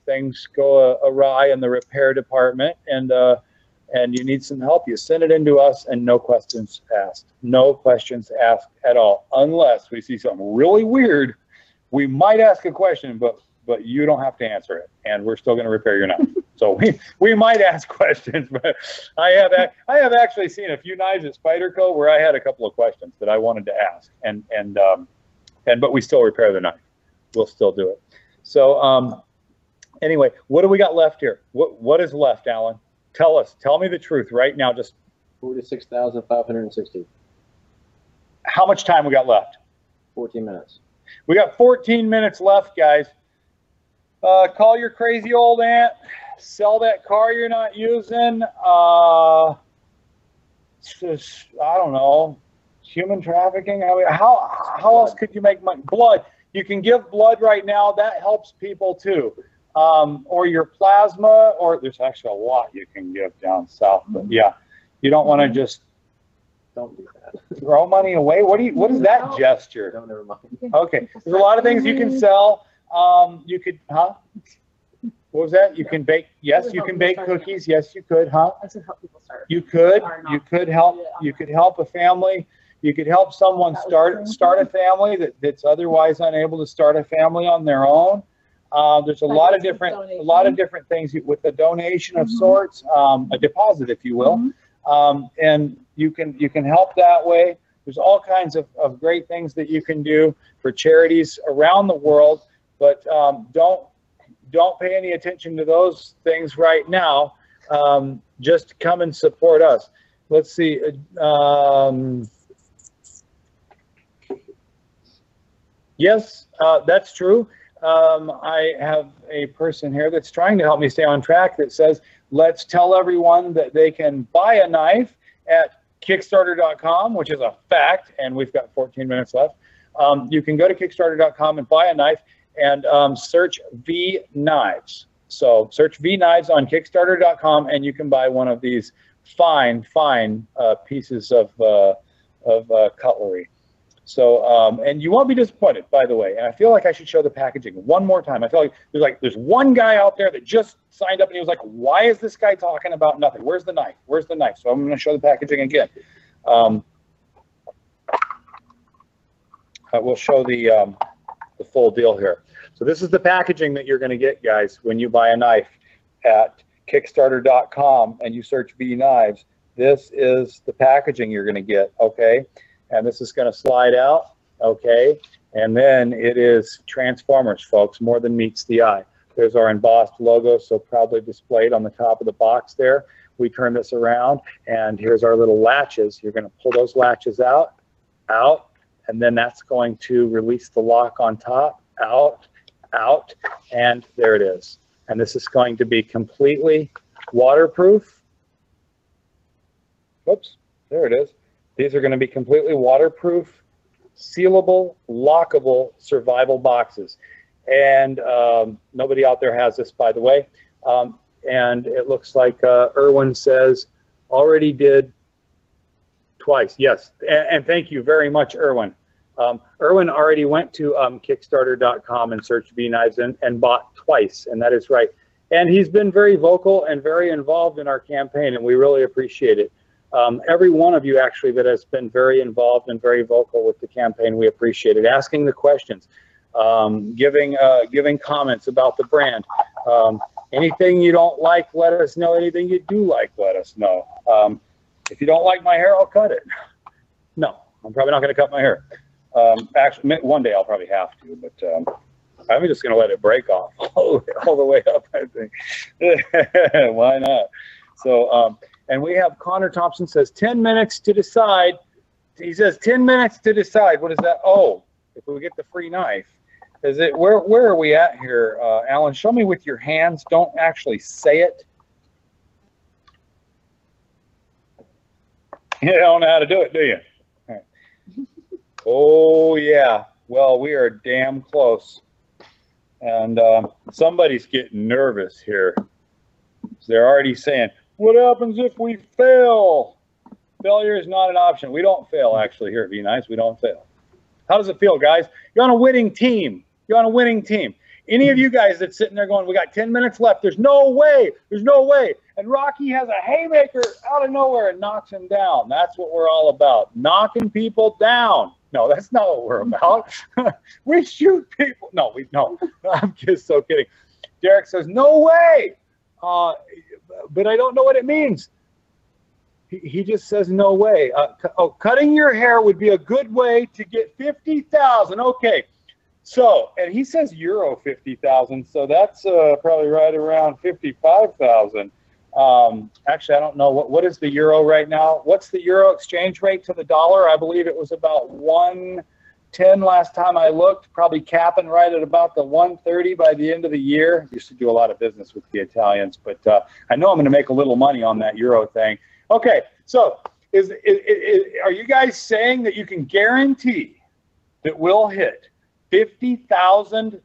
[SPEAKER 1] things go awry in the repair department and you need some help, you send it in to us, and no questions asked. No questions asked at all. Unless we see something really weird, we might ask a question, but but you don't have to answer it, and we're still going to repair your knife. So we might ask questions, but I have actually seen a few knives at Spyderco where I had a couple of questions that I wanted to ask, but we still repair the knife. We'll still do it. So anyway, what do we got left here? What is left, Alan? Tell me the truth right now. Just
[SPEAKER 3] 46,560.
[SPEAKER 1] How much time we got left?
[SPEAKER 3] 14 minutes.
[SPEAKER 1] We got 14 minutes left, guys. Call your crazy old aunt. Sell that car you're not using. Just, I don't know. Human trafficking. I mean, how else could you make money? Blood. You can give blood right now. That helps people too. Or your plasma. Or there's actually a lot you can give down south. But yeah, you don't want to just.
[SPEAKER 3] Don't do that.
[SPEAKER 1] Throw money away. What is that gesture?
[SPEAKER 3] No, never mind.
[SPEAKER 1] Okay, there's a lot of things you can sell. You could, huh? What was that? You can bake. Yes, you can bake cookies. Yes, you could, huh?
[SPEAKER 5] I said help people start.
[SPEAKER 1] You could. You could help. You could help a family. You could help someone start a family that's otherwise unable to start a family on their own. There's a lot of different things with a donation of sorts, a deposit, if you will. And you can help that way. There's all kinds of great things that you can do for charities around the world, but don't pay any attention to those things right now. Just come and support us. Let's see. Yes, that's true. I have a person here that's trying to help me stay on track that says, let's tell everyone that they can buy a knife at Kickstarter.com, which is a fact, and we've got 14 minutes left. You can go to Kickstarter.com and buy a knife and search V Nives. So search V Nives on Kickstarter.com, and you can buy one of these fine pieces of cutlery. So, and you won't be disappointed, by the way. And I feel like I should show the packaging one more time. I feel like there's one guy out there that just signed up and he was like, why is this guy talking about nothing? Where's the knife? Where's the knife? So I'm going to show the packaging again. We'll show the full deal here. So this is the packaging that you're going to get, guys, when you buy a knife at Kickstarter.com and you search V Nives. This is the packaging you're going to get, okay? And this is going to slide out, okay? And then it is Transformers, folks, more than meets the eye. There's our embossed logo, so proudly displayed on the top of the box there. We turn this around, and here's our little latches. You're going to pull those latches out, and then that's going to release the lock on top, out, and there it is. And this is going to be completely waterproof. Whoops, there it is. These are going to be completely waterproof, sealable, lockable survival boxes. And nobody out there has this, by the way. And it looks like Erwin says, already did twice. Yes, and thank you very much, Erwin. Erwin already went to Kickstarter.com and searched V Nives and bought twice, and that is right. And he's been very vocal and very involved in our campaign, and we really appreciate it. Every one of you actually that has been very involved and very vocal with the campaign, we appreciate it. Asking the questions, giving comments about the brand. Anything you don't like, let us know. Anything you do like, let us know. If you don't like my hair, I'll cut it. No, I'm probably not going to cut my hair. Actually, one day I'll probably have to, but I'm just going to let it break off all the way up, I think. Why not? So, and we have Connor Thompson says 10 minutes to decide. He says 10 minutes to decide. What is that? Oh, if we get the free knife. Is it, where are we at here? Alan, show me with your hands. Don't actually say it. You don't know how to do it, do you? All right. Oh, yeah. Well, we are damn close. And somebody's getting nervous here. They're already saying, what happens if we fail? Failure is not an option. We don't fail, actually, here at V Nives. We don't fail. How does it feel, guys? You're on a winning team. You're on a winning team. Any of you guys that's sitting there going, we got 10 minutes left. There's no way. There's no way. And Rocky has a haymaker out of nowhere and knocks him down. That's what we're all about. Knocking people down. No, that's not what we're about. We shoot people. No, no. I'm just so kidding. Derek says, no way. But I don't know what it means. He just says no way. Cutting your hair would be a good way to get 50,000. Okay. So, and he says euro 50,000. So that's probably right around 55,000. Actually, I don't know what is the euro right now. What's the euro exchange rate to the dollar? I believe it was about 110 last time I looked, probably capping right at about the 130 by the end of the year. Used to do a lot of business with the Italians, but I know I'm going to make a little money on that euro thing. Okay, so are you guys saying that you can guarantee that we'll hit $50,000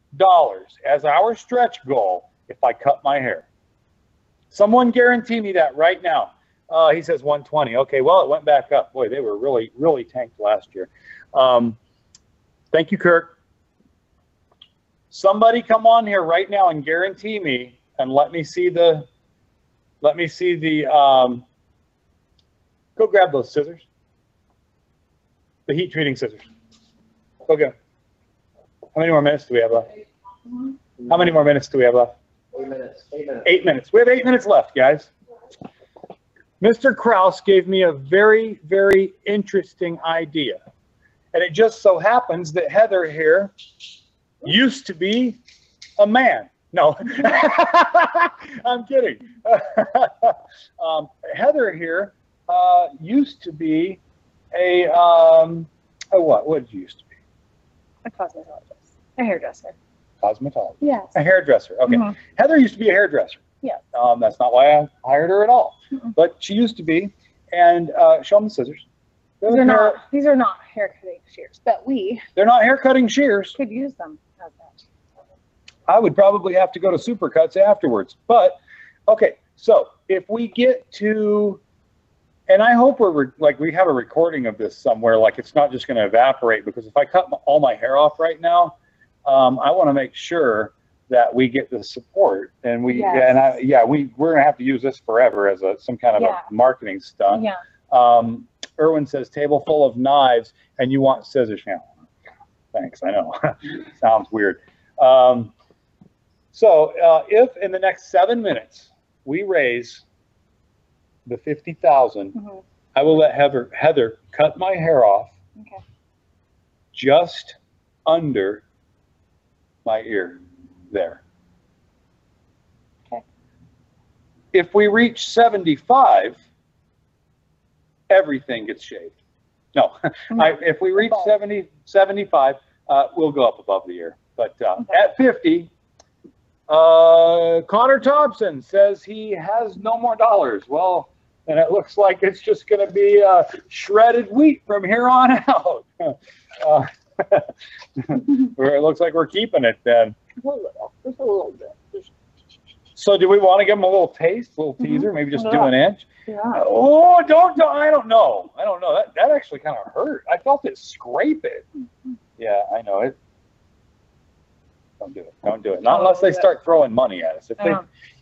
[SPEAKER 1] as our stretch goal if I cut my hair? Someone guarantee me that right now. He says 120. Okay, well, it went back up. Boy, they were really, really tanked last year. Thank you, Kirk. Somebody come on here right now and guarantee me, and let me see the, go grab those scissors. The heat treating scissors. Go get them. How many more minutes do we have left? How many more minutes do we have left?
[SPEAKER 3] 8 minutes. 8 minutes.
[SPEAKER 1] 8 minutes. We have 8 minutes left, guys. Mr. Kraus gave me a very, very interesting idea. And it just so happens that Heather here used to be a man. No, I'm kidding. Heather here used to be a what? What did you used to be?
[SPEAKER 2] A cosmetologist. A hairdresser.
[SPEAKER 1] Cosmetologist.
[SPEAKER 2] Yes.
[SPEAKER 1] A hairdresser. Okay.
[SPEAKER 2] Mm-hmm.
[SPEAKER 1] Heather used to be a hairdresser.
[SPEAKER 2] Yes.
[SPEAKER 1] That's not why I hired her at all.
[SPEAKER 2] Mm-hmm.
[SPEAKER 1] But she used to be. And show them the scissors.
[SPEAKER 2] These are not hair cutting shears, but
[SPEAKER 1] they're not hair cutting shears.
[SPEAKER 2] could use them as that.
[SPEAKER 1] I would probably have to go to Supercuts afterwards. But okay, so if we get to, and I hope we have a recording of this somewhere, like it's not just going to evaporate, because if I cut all my hair off right now, I want to make sure that we get the support, and we're gonna have to use this forever as some kind of a marketing stunt.
[SPEAKER 2] Yeah.
[SPEAKER 1] Erwin says table full of knives, and you want scissors now. Thanks, I know. Sounds weird. So if in the next 7 minutes we raise the 50,000, I will let Heather cut my hair off just under my ear there.
[SPEAKER 2] Okay.
[SPEAKER 1] If we reach 75, everything gets shaved. No, if we reach 75, we'll go up above the ear. But at 50, Connor Thompson says he has no more dollars. Well, and it looks like it's just going to be shredded wheat from here on out. It looks like we're keeping it then.
[SPEAKER 2] Just a little bit.
[SPEAKER 1] So do we want to give them a little taste, a little teaser, maybe just do an inch?
[SPEAKER 2] Yeah.
[SPEAKER 1] Oh, I don't know. That actually kind of hurt. I felt it scrape it. Yeah, I know it. Don't do it. Don't do it. Not unless they start throwing money at us.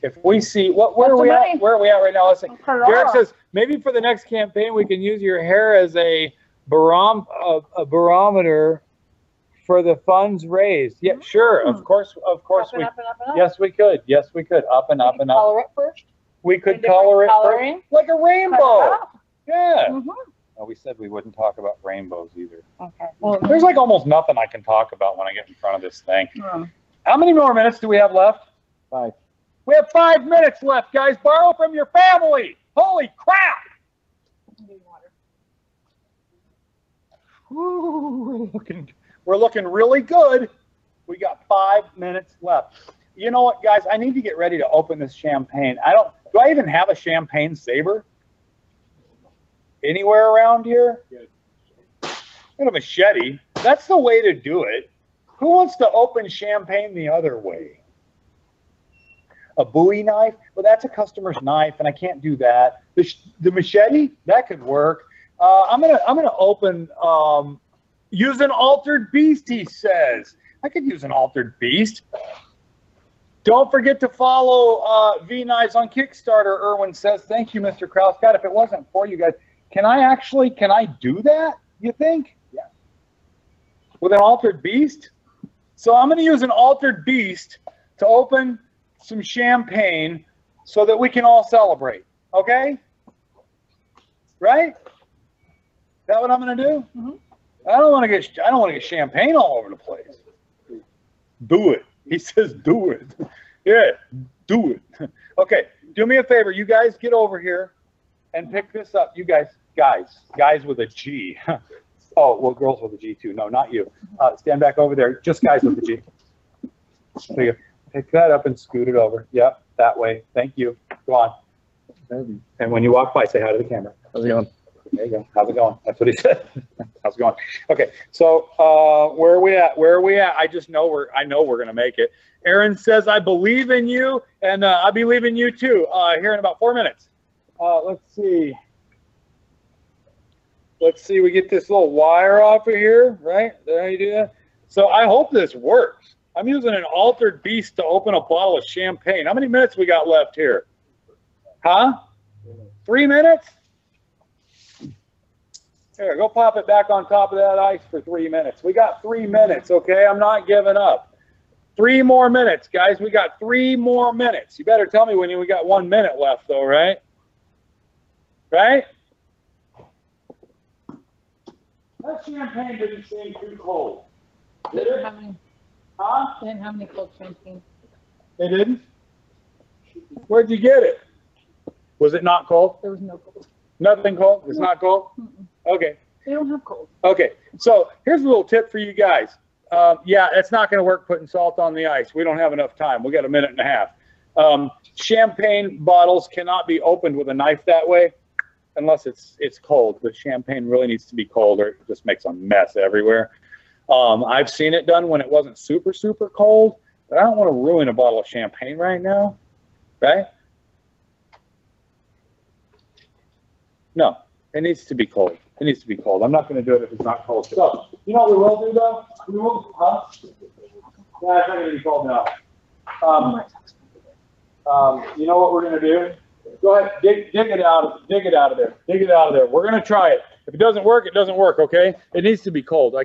[SPEAKER 1] If we see where are we at? Where are we at right now? Let's see. Derek says maybe for the next campaign we can use your hair as a barometer for the funds raised. Yeah, sure. Of course we. Yes, we could. Yes, we could. Up and up and up.
[SPEAKER 2] Color it first.
[SPEAKER 1] We could color it first, like a rainbow. Yeah. Well, we said we wouldn't talk about rainbows either.
[SPEAKER 2] Okay. Well,
[SPEAKER 1] there's like almost nothing I can talk about when I get in front of this thing. How many more minutes do we have left?
[SPEAKER 3] 5.
[SPEAKER 1] We have 5 minutes left, guys. Borrow from your family. Holy crap! Ooh, we're looking really good. We got 5 minutes left. You know what, guys? I need to get ready to open this champagne. Do I even have a champagne saber anywhere around here? Got a machete. That's the way to do it. Who wants to open champagne the other way? A Bowie knife? Well, that's a customer's knife, and I can't do that. The machete? That could work. I'm gonna open use an altered beast, he says. I could use an altered beast. Don't forget to follow V-Knives on Kickstarter, Erwin says. Thank you, Mr. Kraus. God, if it wasn't for you guys, can I do that, you think? Yeah. with an Altered Beast. So I'm going to use an Altered Beast to open some champagne so that we can all celebrate. Okay? Right? Is that what I'm going to do?
[SPEAKER 2] Mm-hmm.
[SPEAKER 1] I don't want to get champagne all over the place. Do it. He says do it. Yeah, do it. Okay, do me a favor. You guys get over here and pick this up. You guys with a G. Oh, well, girls with a G too. No, not you. Stand back over there. Just guys with a G. There you go. Pick that up and scoot it over. Yep, that way. Thank you. Go on. And when you walk by, say hi to the camera.
[SPEAKER 3] How's it going?
[SPEAKER 1] There you go. How's it going? That's what he said. How's it going? Okay. So where are we at? Where are we at? I know we're gonna make it. Aaron says, I believe in you, and I believe in you too. Here in about 4 minutes. Let's see. Let's see. We get this little wire off of here, right? There you do that. So I hope this works. I'm using an Altered Beast to open a bottle of champagne. How many minutes we got left here? Huh? 3 minutes? Here, go pop it back on top of that ice for 3 minutes. We got 3 minutes, okay? I'm not giving up. 3 more minutes, guys. We got 3 more minutes. You better tell me when we got 1 minute left, though, right? Right? That champagne didn't seem too cold. Did it? Huh?
[SPEAKER 2] They didn't have any cold champagne.
[SPEAKER 1] They didn't? Where'd you get it? Was it not cold?
[SPEAKER 2] There was no cold.
[SPEAKER 1] Nothing cold? It's not cold?
[SPEAKER 2] Mm-mm.
[SPEAKER 1] Okay.
[SPEAKER 2] They don't have cold.
[SPEAKER 1] Okay. So here's a little tip for you guys. Yeah, it's not going to work putting salt on the ice. We don't have enough time. We got 1.5 minutes. Champagne bottles cannot be opened with a knife that way unless it's cold. The champagne really needs to be cold or it just makes a mess everywhere. I've seen it done when it wasn't super, super cold, but I don't want to ruin a bottle of champagne right now, right? No, it needs to be cold. It needs to be cold. I'm not going to do it if it's not cold. So, you know what we will do, though? We will, huh? Yeah, it's not going to be cold now. You know what we're going to do? Go ahead, dig it out of there. Dig it out of there. We're going to try it. If it doesn't work, it doesn't work, okay? It needs to be cold. I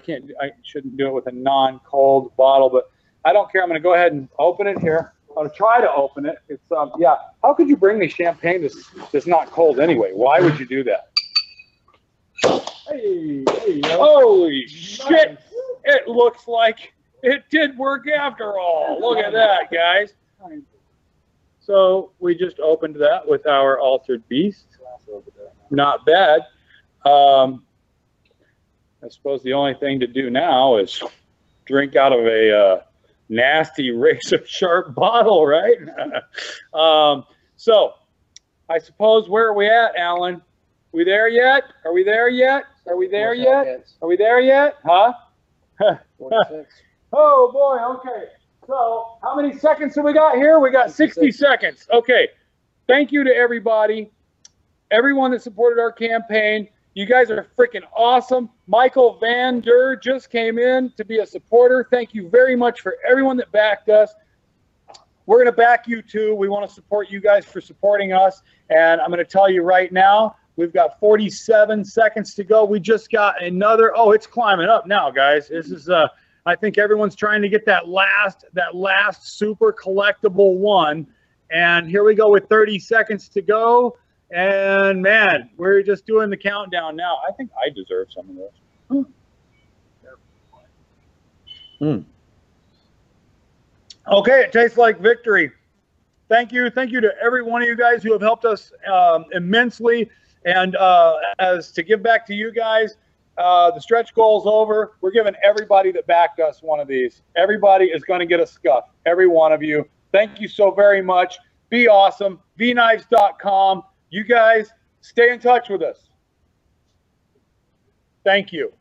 [SPEAKER 1] shouldn't do it with a non-cold bottle, but I don't care. I'm going to go ahead and open it here. I'm going to try to open it. It's, yeah. How could you bring me champagne that's not cold anyway? Why would you do that?
[SPEAKER 4] Hey, there you go.
[SPEAKER 1] Holy shit! It looks like it did work after all. Look at that, guys. So we just opened that with our Altered Beast. Not bad. I suppose the only thing to do now is drink out of a nasty razor-sharp bottle, right? So I suppose, where are we at, Alan? We there yet? Are we there yet? Are we there yet? Are we there yet? Huh?
[SPEAKER 3] 46.
[SPEAKER 1] Oh boy, okay. So how many seconds have we got here? We got 60 seconds. Okay. Thank you to everybody. Everyone that supported our campaign. You guys are freaking awesome. Michael Van Der just came in to be a supporter. Thank you very much for everyone that backed us. We're going to back you too. We want to support you guys for supporting us. And I'm going to tell you right now, we've got 47 seconds to go. We just got another. Oh, it's climbing up now, guys. This is, I think everyone's trying to get that last super collectible one. And here we go with 30 seconds to go. And man, we're just doing the countdown now. I think I deserve some of this. Okay, it tastes like victory. Thank you to every one of you guys who have helped us immensely. And as to give back to you guys, the stretch goal is over. We're giving everybody that backed us one of these. Everybody is going to get a scuff. Every one of you. Thank you so very much. Be awesome. vnives.com. You guys stay in touch with us. Thank you.